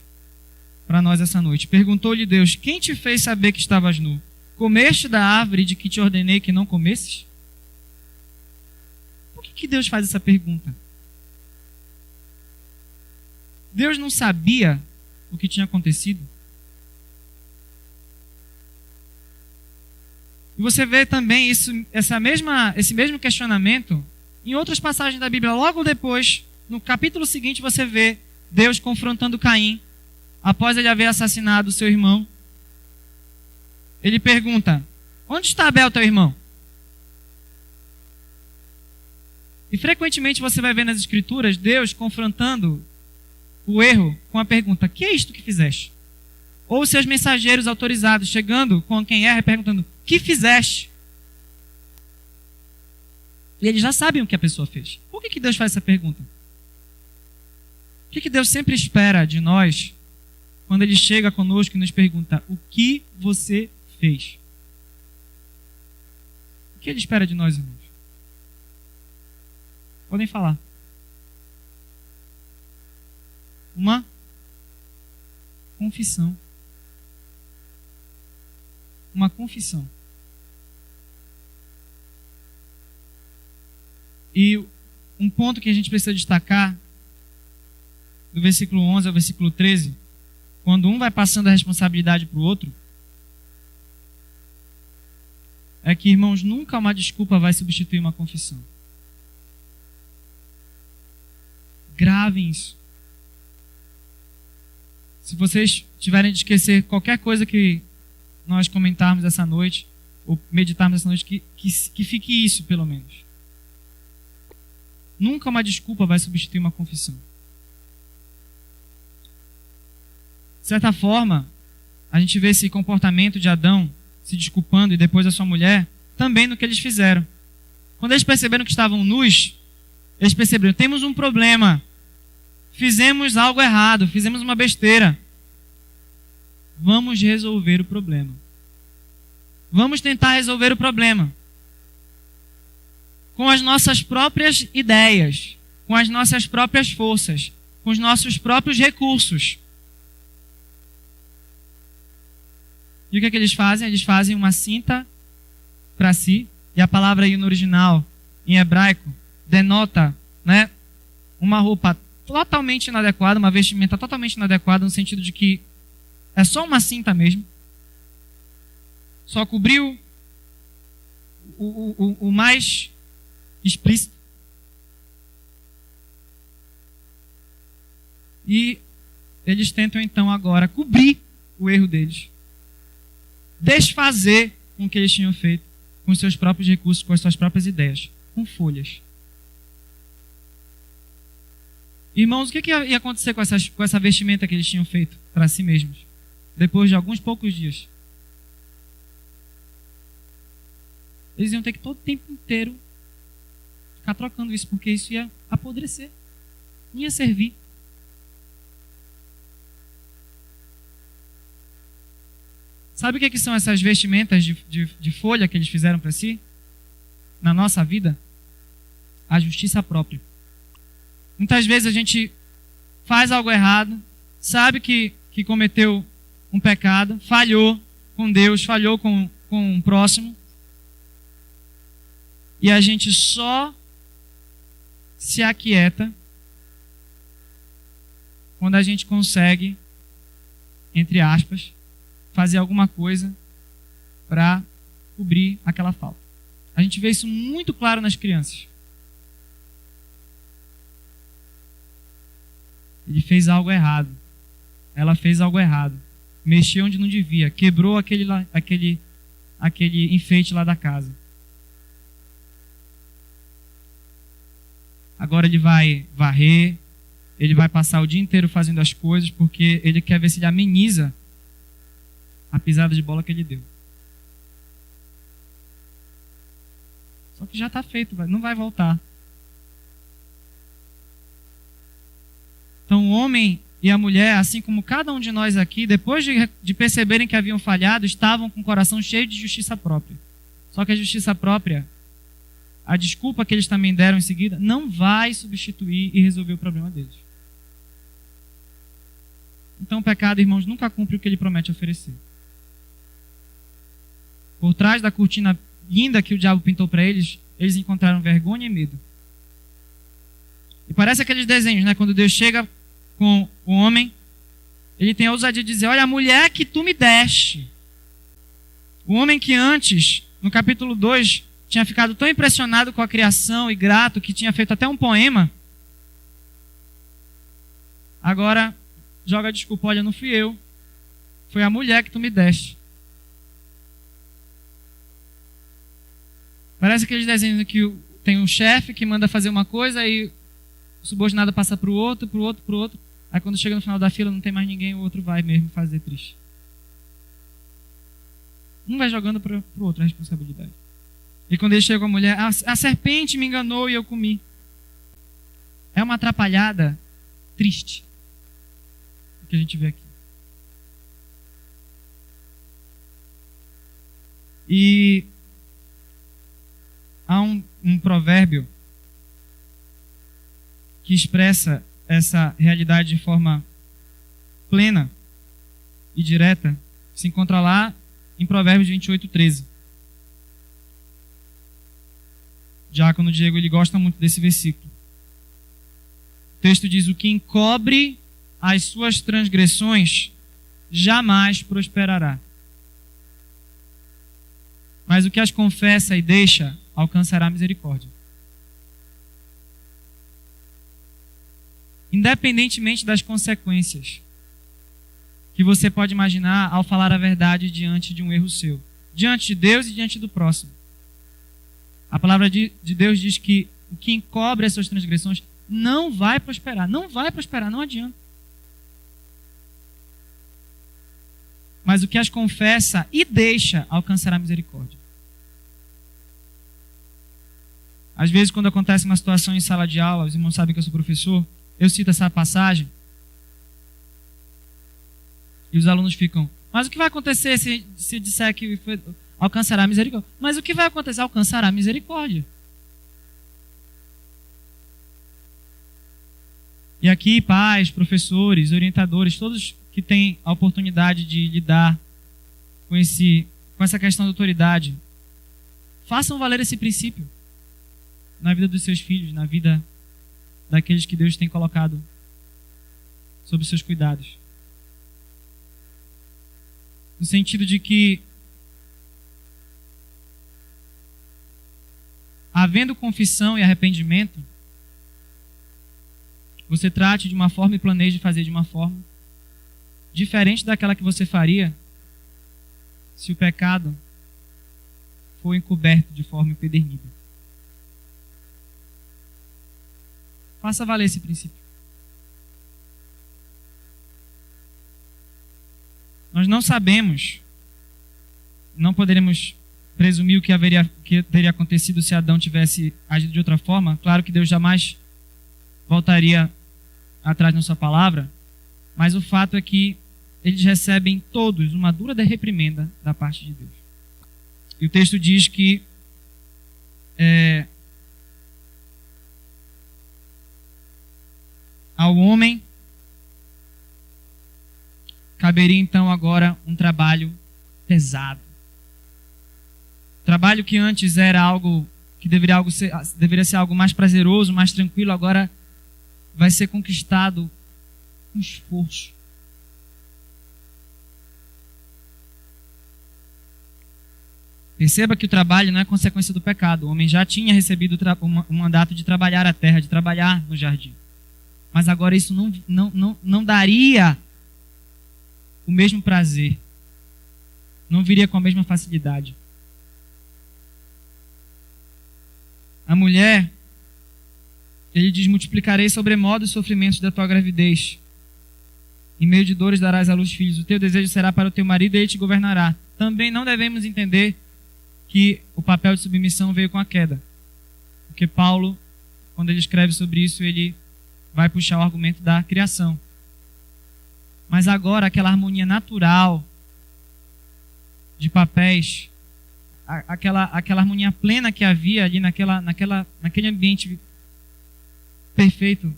para nós essa noite. Perguntou-lhe Deus: quem te fez saber que estavas nu? Comeste da árvore de que te ordenei que não comesses? Por que Deus faz essa pergunta? Deus não sabia o que tinha acontecido? E você vê também esse mesmo questionamento em outras passagens da Bíblia. Logo depois, no capítulo seguinte, você vê Deus confrontando Caim, após ele haver assassinado o seu irmão. Ele pergunta: onde está Abel, teu irmão? E frequentemente você vai ver nas Escrituras Deus confrontando o erro com a pergunta: que é isto que fizeste? Ou seus mensageiros autorizados chegando com quem erra e perguntando: que fizeste? E eles já sabem o que a pessoa fez. Por que Deus faz essa pergunta? O que Deus sempre espera de nós quando Ele chega conosco e nos pergunta: o que você fez? O que Ele espera de nós, irmãos? Podem falar. Uma confissão. Uma confissão. E um ponto que a gente precisa destacar, do versículo 11 ao versículo 13, quando um vai passando a responsabilidade para o outro, é que, irmãos, nunca uma desculpa vai substituir uma confissão. Gravem isso. Se vocês tiverem de esquecer qualquer coisa que nós comentarmos essa noite, ou meditarmos essa noite, que fique isso, pelo menos. Nunca uma desculpa vai substituir uma confissão. De certa forma, a gente vê esse comportamento de Adão se desculpando e depois a sua mulher, também no que eles fizeram. Quando eles perceberam que estavam nus, eles perceberam: temos um problema. Fizemos algo errado, fizemos uma besteira. Vamos resolver o problema. Vamos tentar resolver o problema. Com as nossas próprias ideias, com as nossas próprias forças, com os nossos próprios recursos. E o que é que eles fazem? Eles fazem uma cinta para si, e a palavra aí no original, em hebraico, denota, uma roupa totalmente inadequada, uma vestimenta totalmente inadequada, no sentido de que é só uma cinta mesmo. Só cobriu o mais explícito. E eles tentam então agora cobrir o erro deles. Desfazer com o que eles tinham feito, com os seus próprios recursos, com as suas próprias ideias, com folhas. Irmãos, o que ia acontecer com essa vestimenta que eles tinham feito para si mesmos? Depois de alguns poucos dias. Eles iam ter que todo o tempo inteiro ficar trocando isso, porque isso ia apodrecer. Não ia servir. Sabe o que são essas vestimentas de folha que eles fizeram para si? Na nossa vida? A justiça própria. Muitas vezes a gente faz algo errado, sabe que cometeu um pecado, falhou com Deus, falhou com o próximo, e a gente só se aquieta quando a gente consegue, entre aspas, fazer alguma coisa para cobrir aquela falta. A gente vê isso muito claro nas crianças. Ele fez algo errado. Ela fez algo errado. Mexeu onde não devia. Quebrou aquele enfeite lá da casa. Agora ele vai varrer. Ele vai passar o dia inteiro fazendo as coisas porque ele quer ver se ele ameniza a pisada de bola que ele deu. Só que já está feito. Não vai voltar. Então o homem e a mulher, assim como cada um de nós aqui, depois de perceberem que haviam falhado, estavam com o coração cheio de justiça própria. Só que a justiça própria, a desculpa que eles também deram em seguida, não vai substituir e resolver o problema deles. Então o pecado, irmãos, nunca cumpre o que ele promete oferecer. Por trás da cortina linda que o diabo pintou para eles, eles encontraram vergonha e medo. E parece aqueles desenhos, né? Quando Deus chega com o homem, ele tem a ousadia de dizer: olha, a mulher que tu me deste. O homem que antes, no capítulo 2, tinha ficado tão impressionado com a criação e grato que tinha feito até um poema, agora joga a desculpa: olha, não fui eu, foi a mulher que tu me deste. Parece aqueles desenhos que tem um chefe que manda fazer uma coisa e o subordinado passa para o outro, para o outro, para o outro. Aí quando chega no final da fila não tem mais ninguém, o outro vai mesmo fazer triste. Um vai jogando para o outro a responsabilidade. E quando ele chega com a mulher: a serpente me enganou e eu comi. É uma atrapalhada triste o que a gente vê aqui. E há um provérbio que expressa essa realidade de forma plena e direta, se encontra lá em Provérbios 28:13. Diácono Diego, ele gosta muito desse versículo. O texto diz: o que encobre as suas transgressões jamais prosperará, mas o que as confessa e deixa alcançará misericórdia. Independentemente das consequências que você pode imaginar ao falar a verdade diante de um erro seu, diante de Deus e diante do próximo. A palavra de Deus diz que o que encobre as suas transgressões não vai prosperar. Não vai prosperar, não adianta. Mas o que as confessa e deixa alcançará misericórdia. Às vezes, quando acontece uma situação em sala de aula, os irmãos sabem que eu sou professor, eu cito essa passagem e os alunos ficam: mas o que vai acontecer se disser que alcançará misericórdia? Mas o que vai acontecer? Alcançará misericórdia. E aqui, pais, professores, orientadores, todos que têm a oportunidade de lidar com essa questão da autoridade, façam valer esse princípio na vida dos seus filhos, na vida daqueles que Deus tem colocado sob seus cuidados. No sentido de que, havendo confissão e arrependimento, você trate de uma forma e planeje fazer de uma forma diferente daquela que você faria se o pecado for encoberto de forma empedernida. Faça valer esse princípio. Nós não sabemos, não poderemos presumir o que teria acontecido se Adão tivesse agido de outra forma. Claro que Deus jamais voltaria atrás na sua palavra, mas o fato é que eles recebem todos uma dura reprimenda da parte de Deus. E o texto diz que ao homem caberia então agora um trabalho pesado. Trabalho que antes era algo que deveria ser algo mais prazeroso, mais tranquilo, agora vai ser conquistado com esforço. Perceba que o trabalho não é consequência do pecado. O homem já tinha recebido o mandato de trabalhar a terra, de trabalhar no jardim. Mas agora isso não daria o mesmo prazer. Não viria com a mesma facilidade. A mulher, ele diz: multiplicarei sobremodo os sofrimentos da tua gravidez. Em meio de dores darás à luz filhos. O teu desejo será para o teu marido e ele te governará. Também não devemos entender que o papel de submissão veio com a queda. Porque Paulo, quando ele escreve sobre isso, ele vai puxar o argumento da criação. Mas agora, aquela harmonia natural de papéis, aquela harmonia plena que havia ali naquele ambiente perfeito,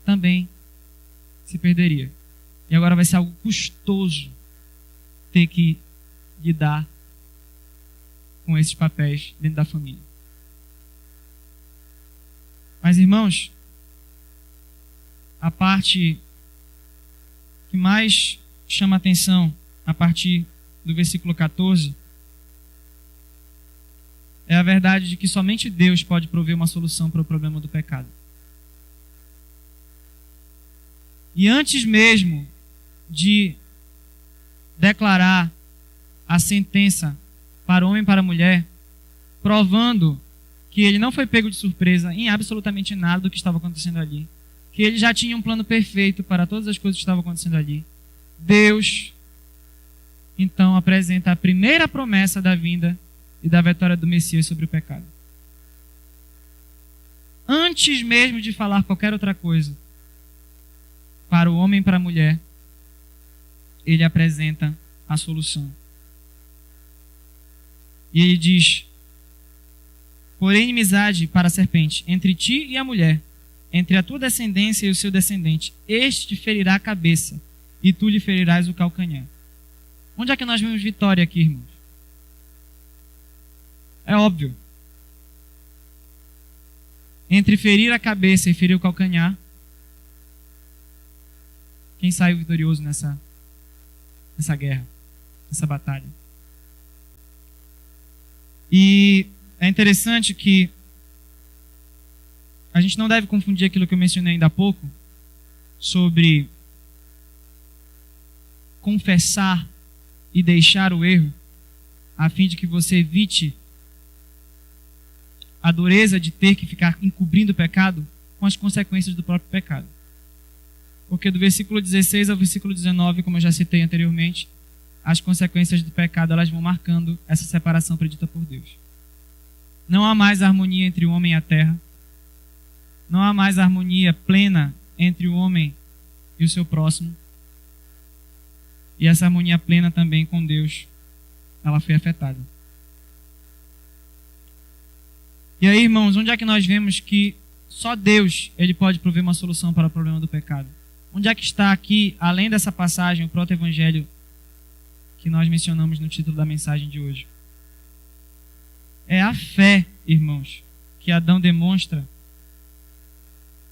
também se perderia. E agora vai ser algo custoso ter que lidar com esses papéis dentro da família. Mas, irmãos, a parte que mais chama a atenção a partir do versículo 14 é a verdade de que somente Deus pode prover uma solução para o problema do pecado. E antes mesmo de declarar a sentença para o homem e para a mulher, provando que ele não foi pego de surpresa em absolutamente nada do que estava acontecendo ali, que ele já tinha um plano perfeito para todas as coisas que estavam acontecendo ali, Deus então apresenta a primeira promessa da vinda e da vitória do Messias sobre o pecado. Antes mesmo de falar qualquer outra coisa, para o homem e para a mulher, ele apresenta a solução. E ele diz: porém inimizade para a serpente, entre ti e a mulher, entre a tua descendência e o seu descendente. Este te ferirá a cabeça, e tu lhe ferirás o calcanhar. Onde é que nós vemos vitória aqui, irmãos? É óbvio. Entre ferir a cabeça e ferir o calcanhar, quem saiu vitorioso nessa guerra, nessa batalha? E é interessante que a gente não deve confundir aquilo que eu mencionei ainda há pouco sobre confessar e deixar o erro, a fim de que você evite a dureza de ter que ficar encobrindo o pecado com as consequências do próprio pecado. Porque do versículo 16 ao versículo 19, como eu já citei anteriormente, as consequências do pecado elas vão marcando essa separação predita por Deus. Não há mais harmonia entre o homem e a terra. Não há mais harmonia plena entre o homem e o seu próximo. E essa harmonia plena também com Deus, ela foi afetada. E aí, irmãos, onde é que nós vemos que só Deus ele pode prover uma solução para o problema do pecado? Onde é que está aqui, além dessa passagem, o proto-evangelho que nós mencionamos no título da mensagem de hoje? É a fé, irmãos, que Adão demonstra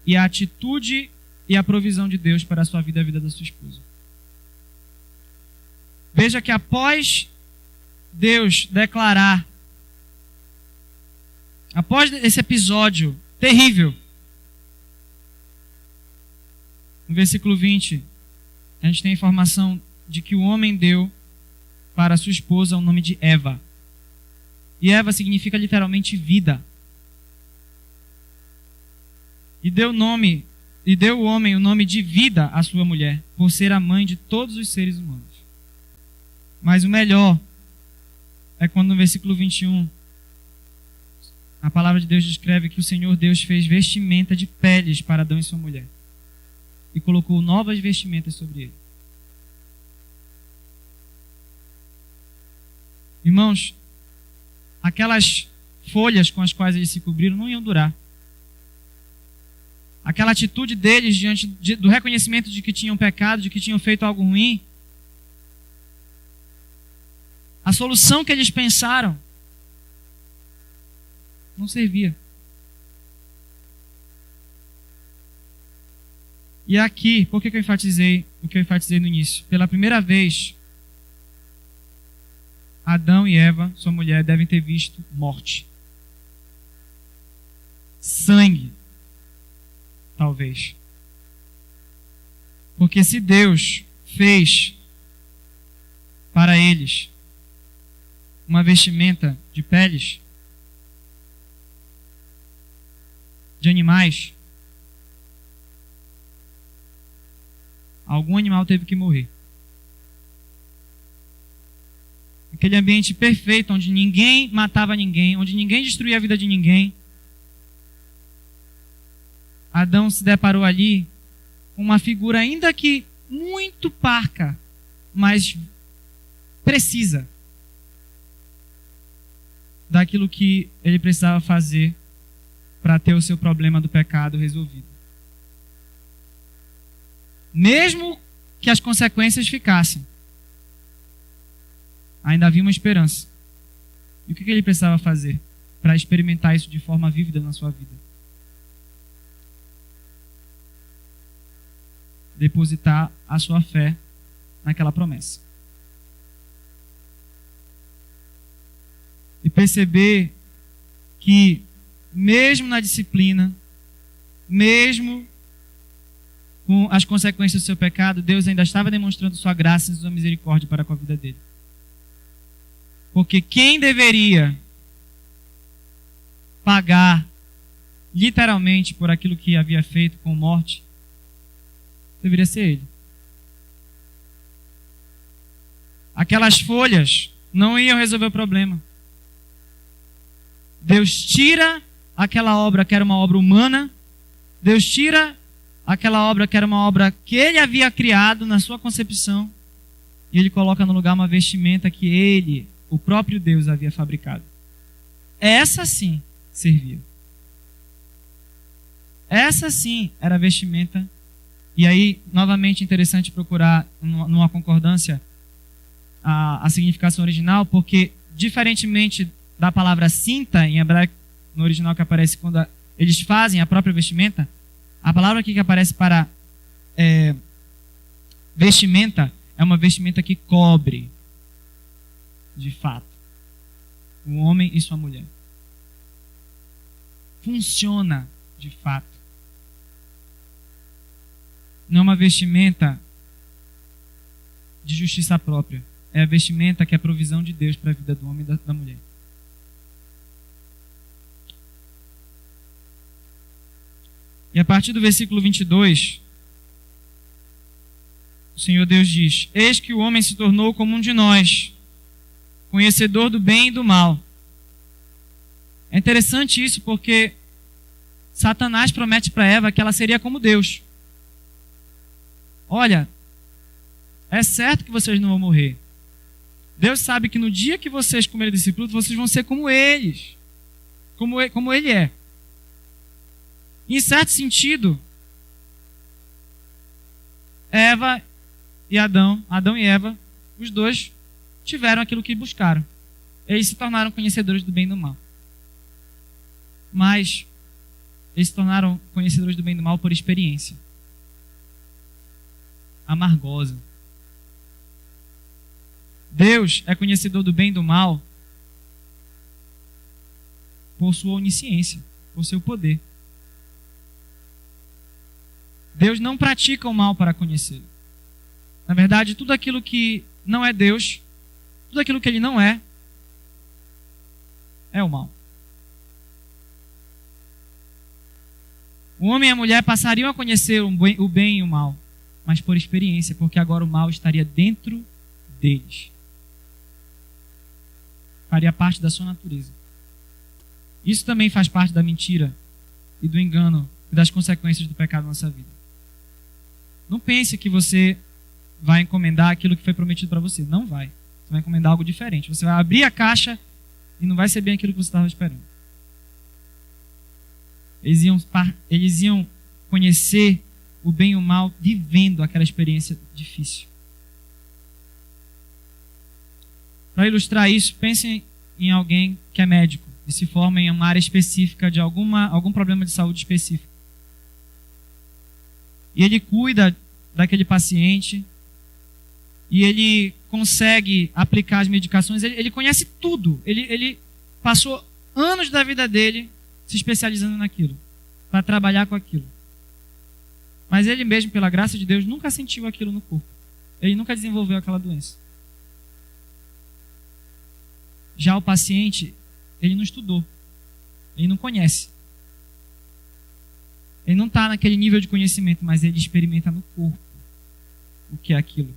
e a atitude e a provisão de Deus para a sua vida e a vida da sua esposa. Veja que após Deus declarar, após esse episódio terrível, no versículo 20, a gente tem a informação de que o homem deu para a sua esposa o nome de Eva. E Eva significa literalmente vida. E deu o homem o nome de vida à sua mulher, por ser a mãe de todos os seres humanos. Mas o melhor é quando no versículo 21, a palavra de Deus descreve que o Senhor Deus fez vestimenta de peles para Adão e sua mulher. E colocou novas vestimentas sobre ele. Irmãos, aquelas folhas com as quais eles se cobriram não iam durar. Aquela atitude deles diante do reconhecimento de que tinham pecado, de que tinham feito algo ruim, a solução que eles pensaram não servia. E aqui, por que eu enfatizei o que eu enfatizei no início? Pela primeira vez, Adão e Eva, sua mulher, devem ter visto morte. Sangue. Talvez. Porque se Deus fez para eles uma vestimenta de peles de animais, algum animal teve que morrer. Aquele ambiente perfeito, onde ninguém matava ninguém, onde ninguém destruía a vida de ninguém. Adão se deparou ali com uma figura ainda que muito parca, mas precisa daquilo que ele precisava fazer para ter o seu problema do pecado resolvido. Mesmo que as consequências ficassem, ainda havia uma esperança. E o que ele precisava fazer para experimentar isso de forma vívida na sua vida? Depositar a sua fé naquela promessa. E perceber que, mesmo na disciplina, mesmo com as consequências do seu pecado, Deus ainda estava demonstrando sua graça e sua misericórdia para com a vida dele. Porque quem deveria pagar literalmente por aquilo que havia feito com morte deveria ser ele. Aquelas folhas não iam resolver o problema. Deus tira aquela obra que era uma obra humana, Deus tira aquela obra que era uma obra que ele havia criado na sua concepção, e ele coloca no lugar uma vestimenta que ele, o próprio Deus, havia fabricado. Essa sim servia. Essa sim era a vestimenta. E aí, novamente, interessante procurar numa concordância a significação original, porque, diferentemente da palavra cinta, em hebraico, no original que aparece quando eles fazem a própria vestimenta, a palavra aqui que aparece para vestimenta é uma vestimenta que cobre, de fato, o homem e sua mulher. Funciona, de fato. Não é uma vestimenta de justiça própria. É a vestimenta que é a provisão de Deus para a vida do homem e da mulher. E a partir do versículo 22, o Senhor Deus diz: eis que o homem se tornou como um de nós, conhecedor do bem e do mal. É interessante isso porque Satanás promete para Eva que ela seria como Deus. Olha, é certo que vocês não vão morrer. Deus sabe que no dia que vocês comerem desse fruto, vocês vão ser como eles. Como ele é. Em certo sentido, Eva e Adão e Eva, os dois tiveram aquilo que buscaram. Eles se tornaram conhecedores do bem e do mal. Mas eles se tornaram conhecedores do bem e do mal por experiência amargosa. Deus é conhecedor do bem e do mal por sua onisciência, por seu poder. Deus não pratica o mal para conhecê-lo. Na verdade, tudo aquilo que não é Deus, tudo aquilo que ele não é o mal. O homem e a mulher passariam a conhecer o bem e o mal, mas por experiência, porque agora o mal estaria dentro deles. faria parte da sua natureza. Isso também faz parte da mentira e do engano e das consequências do pecado na nossa vida. Não pense que você vai encomendar aquilo que foi prometido para você. Não vai. Você vai encomendar algo diferente. Você vai abrir a caixa e não vai ser bem aquilo que você estava esperando. Eles iam conhecer o bem e o mal vivendo aquela experiência difícil. Para ilustrar isso, pense em alguém que é médico e se forma em uma área específica de algum problema de saúde específico. E ele cuida daquele paciente e ele consegue aplicar as medicações, ele conhece tudo. Ele passou anos da vida dele se especializando naquilo, para trabalhar com aquilo. Mas ele mesmo, pela graça de Deus, nunca sentiu aquilo no corpo. Ele nunca desenvolveu aquela doença. Já o paciente, ele não estudou. Ele não conhece. Ele não está naquele nível de conhecimento, mas ele experimenta no corpo o que é aquilo.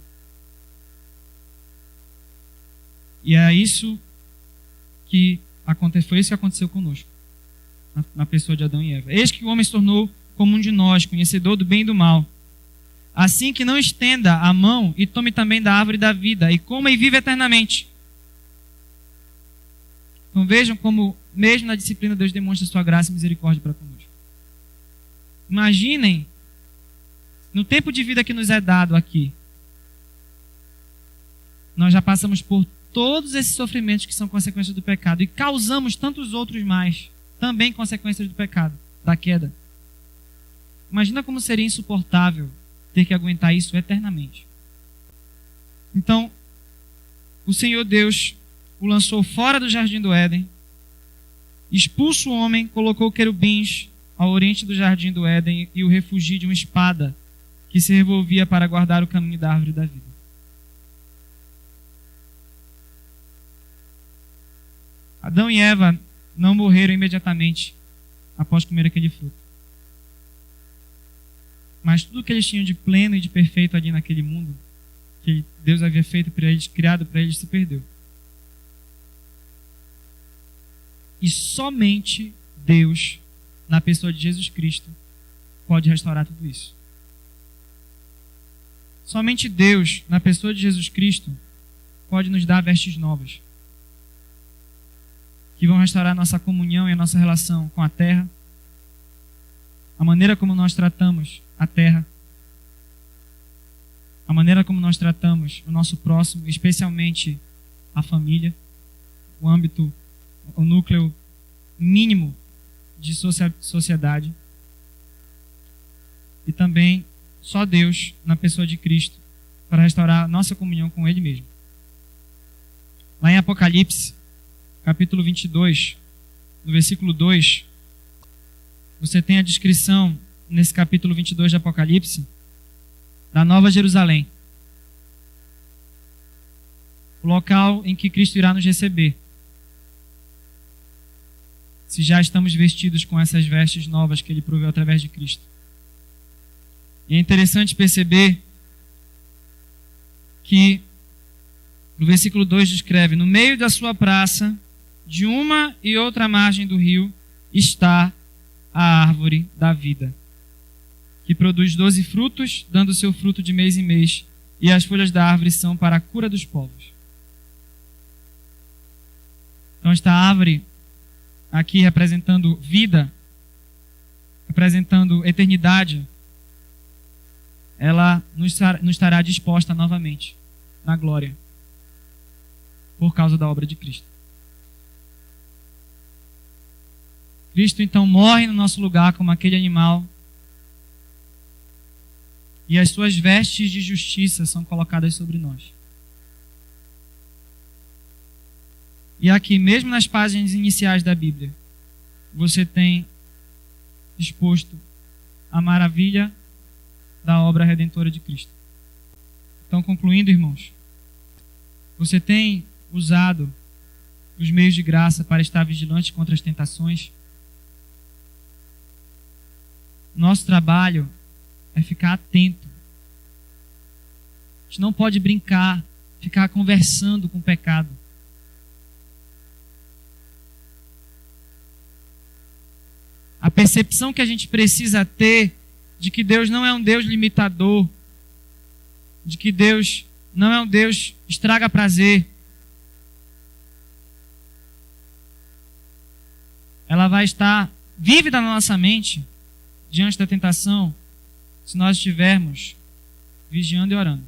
E é isso que foi isso que aconteceu conosco, na pessoa de Adão e Eva. Eis que o homem se tornou como um de nós, conhecedor do bem e do mal. Assim que não estenda a mão e tome também da árvore da vida, e coma e viva eternamente. Então vejam como, mesmo na disciplina, Deus demonstra sua graça e misericórdia para conosco. Imaginem, no tempo de vida que nos é dado aqui, nós já passamos por todos esses sofrimentos que são consequências do pecado e causamos tantos outros mais, também consequências do pecado, da queda. Imagina como seria insuportável ter que aguentar isso eternamente. Então, o Senhor Deus o lançou fora do jardim do Éden, expulso o homem, colocou querubins ao oriente do jardim do Éden e o refugiou de uma espada que se revolvia para guardar o caminho da árvore da vida. Adão e Eva não morreram imediatamente após comer aquele fruto. Mas tudo que eles tinham de pleno e de perfeito ali naquele mundo, que Deus havia feito para eles, criado para eles, se perdeu. E somente Deus, na pessoa de Jesus Cristo, pode restaurar tudo isso. Somente Deus, na pessoa de Jesus Cristo, pode nos dar vestes novas, que vão restaurar a nossa comunhão e a nossa relação com a terra, a maneira como nós tratamos a terra, a maneira como nós tratamos o nosso próximo, especialmente a família, o âmbito, o núcleo mínimo de sociedade. E também só Deus, na pessoa de Cristo, para restaurar a nossa comunhão com Ele mesmo. Lá em Apocalipse, capítulo 22, no versículo 2, você tem a descrição, nesse capítulo 22 de Apocalipse, da Nova Jerusalém. O local em que Cristo irá nos receber. Se já estamos vestidos com essas vestes novas que Ele proveu através de Cristo. E é interessante perceber que no versículo 2 descreve: no meio da sua praça, de uma e outra margem do rio, está a árvore da vida, que produz 12 frutos, dando seu fruto de mês em mês, e as folhas da árvore são para a cura dos povos. Então esta árvore, aqui representando vida, representando eternidade, ela nos estará disposta novamente na glória, por causa da obra de Cristo. Cristo então morre no nosso lugar como aquele animal, e as suas vestes de justiça são colocadas sobre nós. E aqui, mesmo nas páginas iniciais da Bíblia, você tem exposto a maravilha da obra redentora de Cristo. Então, concluindo, irmãos, você tem usado os meios de graça para estar vigilante contra as tentações? Nosso trabalho é ficar atento. A gente não pode brincar, ficar conversando com o pecado. A percepção que a gente precisa ter de que Deus não é um Deus limitador, de que Deus não é um Deus estraga prazer. Ela vai estar vívida na nossa mente diante da tentação se nós estivermos vigiando e orando.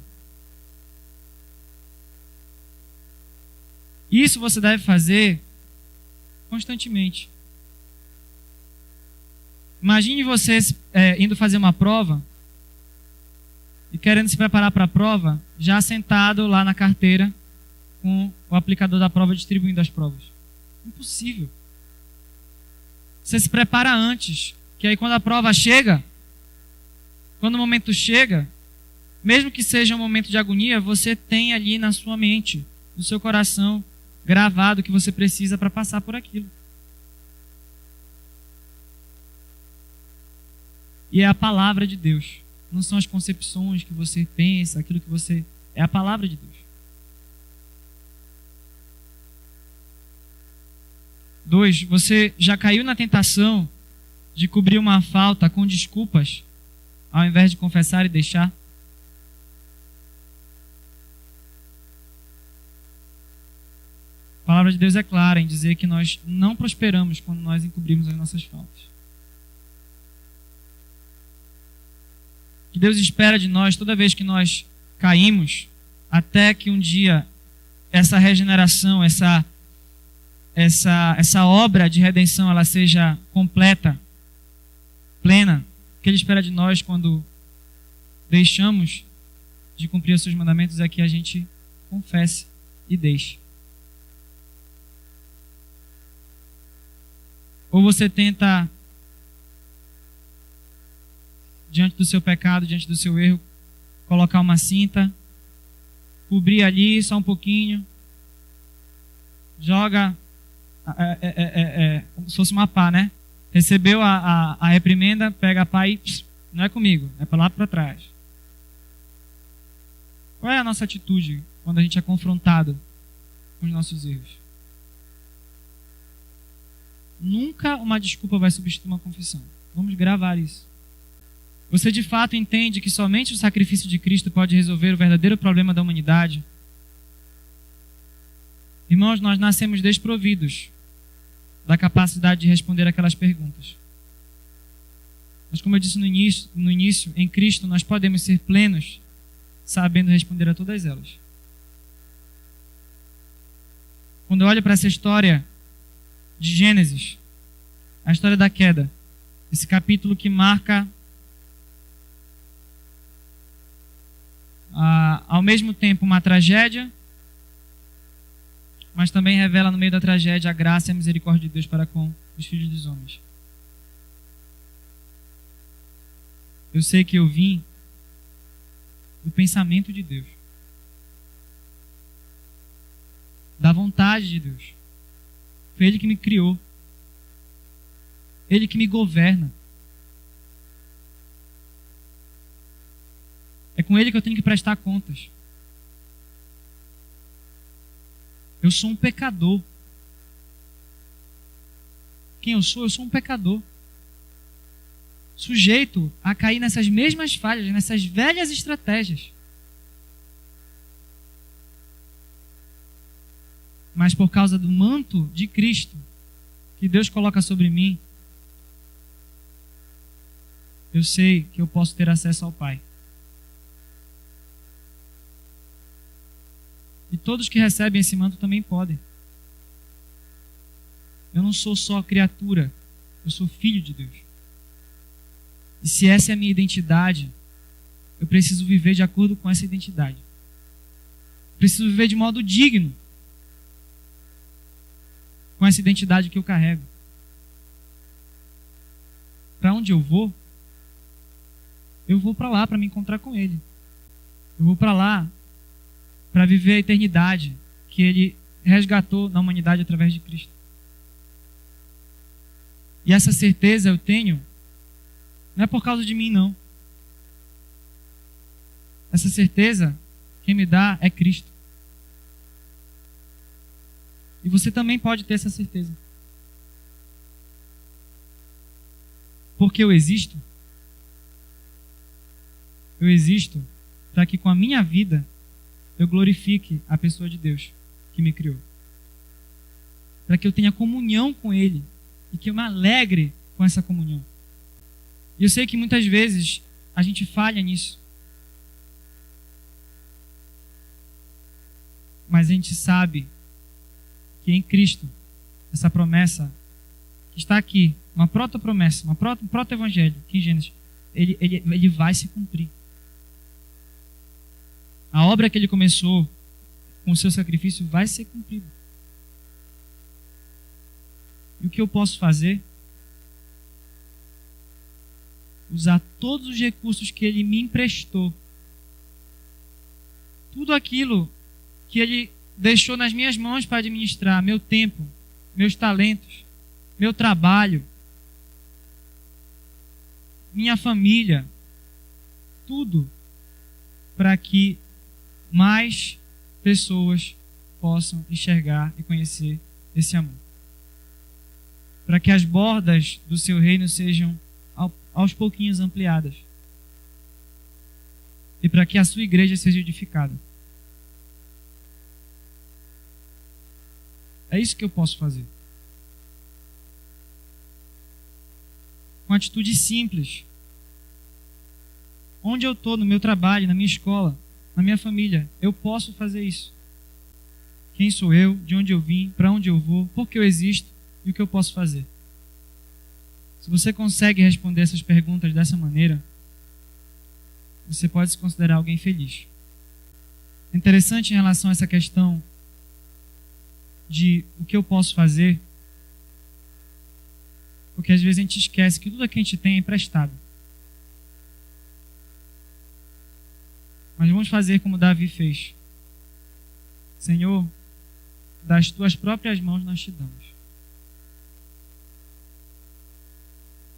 Isso você deve fazer constantemente. Imagine você indo fazer uma prova e querendo se preparar para a prova, já sentado lá na carteira com o aplicador da prova distribuindo as provas. Impossível. Você se prepara antes, que aí quando a prova chega, quando o momento chega, mesmo que seja um momento de agonia, você tem ali na sua mente, no seu coração, gravado o que você precisa para passar por aquilo. E é a palavra de Deus. Não são as concepções que você pensa, aquilo que você... É a palavra de Deus. 2. Você já caiu na tentação de cobrir uma falta com desculpas, ao invés de confessar e deixar? A palavra de Deus é clara em dizer que nós não prosperamos quando nós encobrimos as nossas faltas. Que Deus espera de nós toda vez que nós caímos, até que um dia essa regeneração, essa obra de redenção, ela seja completa, plena. O que Ele espera de nós quando deixamos de cumprir os seus mandamentos é que a gente confesse e deixe. Ou você tenta, diante do seu pecado, diante do seu erro, colocar uma cinta, cobrir ali só um pouquinho, joga como se fosse uma pá, né? Recebeu a reprimenda, pega a pá e não é comigo, é para lá para trás. Qual é a nossa atitude quando a gente é confrontado com os nossos erros? Nunca uma desculpa vai substituir uma confissão. Vamos gravar isso. Você de fato entende que somente o sacrifício de Cristo pode resolver o verdadeiro problema da humanidade? Irmãos, nós nascemos desprovidos da capacidade de responder aquelas perguntas. Mas como eu disse no início, em Cristo nós podemos ser plenos, sabendo responder a todas elas. Quando eu olho para essa história de Gênesis, a história da queda, esse capítulo que marca ao mesmo tempo uma tragédia, mas também revela no meio da tragédia a graça e a misericórdia de Deus para com os filhos dos homens. Eu sei que eu vim do pensamento de Deus, da vontade de Deus. Foi Ele que me criou, Ele que me governa. É com Ele que eu tenho que prestar contas. Eu sou um pecador. Quem eu sou? Eu sou um pecador. Sujeito a cair nessas mesmas falhas, nessas velhas estratégias. Mas por causa do manto de Cristo que Deus coloca sobre mim, eu sei que eu posso ter acesso ao Pai. E todos que recebem esse manto também podem. Eu não sou só criatura, eu sou filho de Deus. E se essa é a minha identidade, eu preciso viver de acordo com essa identidade. Preciso viver de modo digno com essa identidade que eu carrego. Para onde eu vou para lá para me encontrar com Ele. Eu vou para lá para viver a eternidade que Ele resgatou na humanidade através de Cristo. E essa certeza eu tenho, não é por causa de mim, não. Essa certeza, quem me dá é Cristo. E você também pode ter essa certeza. porque eu existo? Eu existo para que com a minha vida eu glorifique a pessoa de Deus que me criou. Para que eu tenha comunhão com Ele e que eu me alegre com essa comunhão. E eu sei que muitas vezes a gente falha nisso. Mas a gente sabe que em Cristo, essa promessa que está aqui, uma proto-promessa, um proto-evangelho, que em Gênesis, ele vai se cumprir. A obra que ele começou com o seu sacrifício vai ser cumprida. E o que eu posso fazer? Usar todos os recursos que ele me emprestou. Tudo aquilo que ele deixou nas minhas mãos para administrar, meu tempo, meus talentos, meu trabalho, minha família, tudo para que mais pessoas possam enxergar e conhecer esse amor. Para que as bordas do seu reino sejam aos pouquinhos ampliadas. E para que a sua igreja seja edificada. É isso que eu posso fazer. Com atitude simples. Onde eu estou, no meu trabalho, na minha escola, na minha família, eu posso fazer isso. Quem sou eu? De onde eu vim? Para onde eu vou? Por que eu existo? E o que eu posso fazer? Se você consegue responder essas perguntas dessa maneira, você pode se considerar alguém feliz. É interessante em relação a essa questão de o que eu posso fazer, porque às vezes a gente esquece que tudo que a gente tem é emprestado. Mas vamos fazer como Davi fez. Senhor, das tuas próprias mãos nós te damos.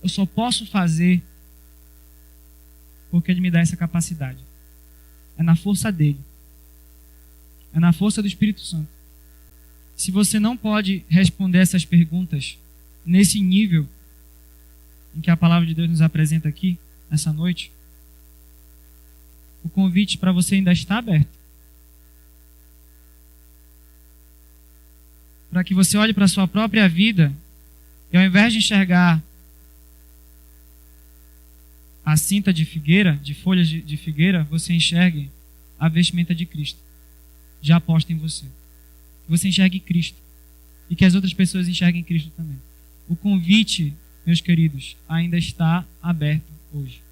Eu só posso fazer porque Ele me dá essa capacidade. É na força dEle. É na força do Espírito Santo. Se você não pode responder essas perguntas nesse nível em que a palavra de Deus nos apresenta aqui, nessa noite, o convite para você ainda está aberto. Para que você olhe para a sua própria vida e ao invés de enxergar a cinta de figueira, de folhas de figueira, você enxergue a vestimenta de Cristo, já posta em você. Que você enxergue Cristo e que as outras pessoas enxerguem Cristo também. O convite, meus queridos, ainda está aberto hoje.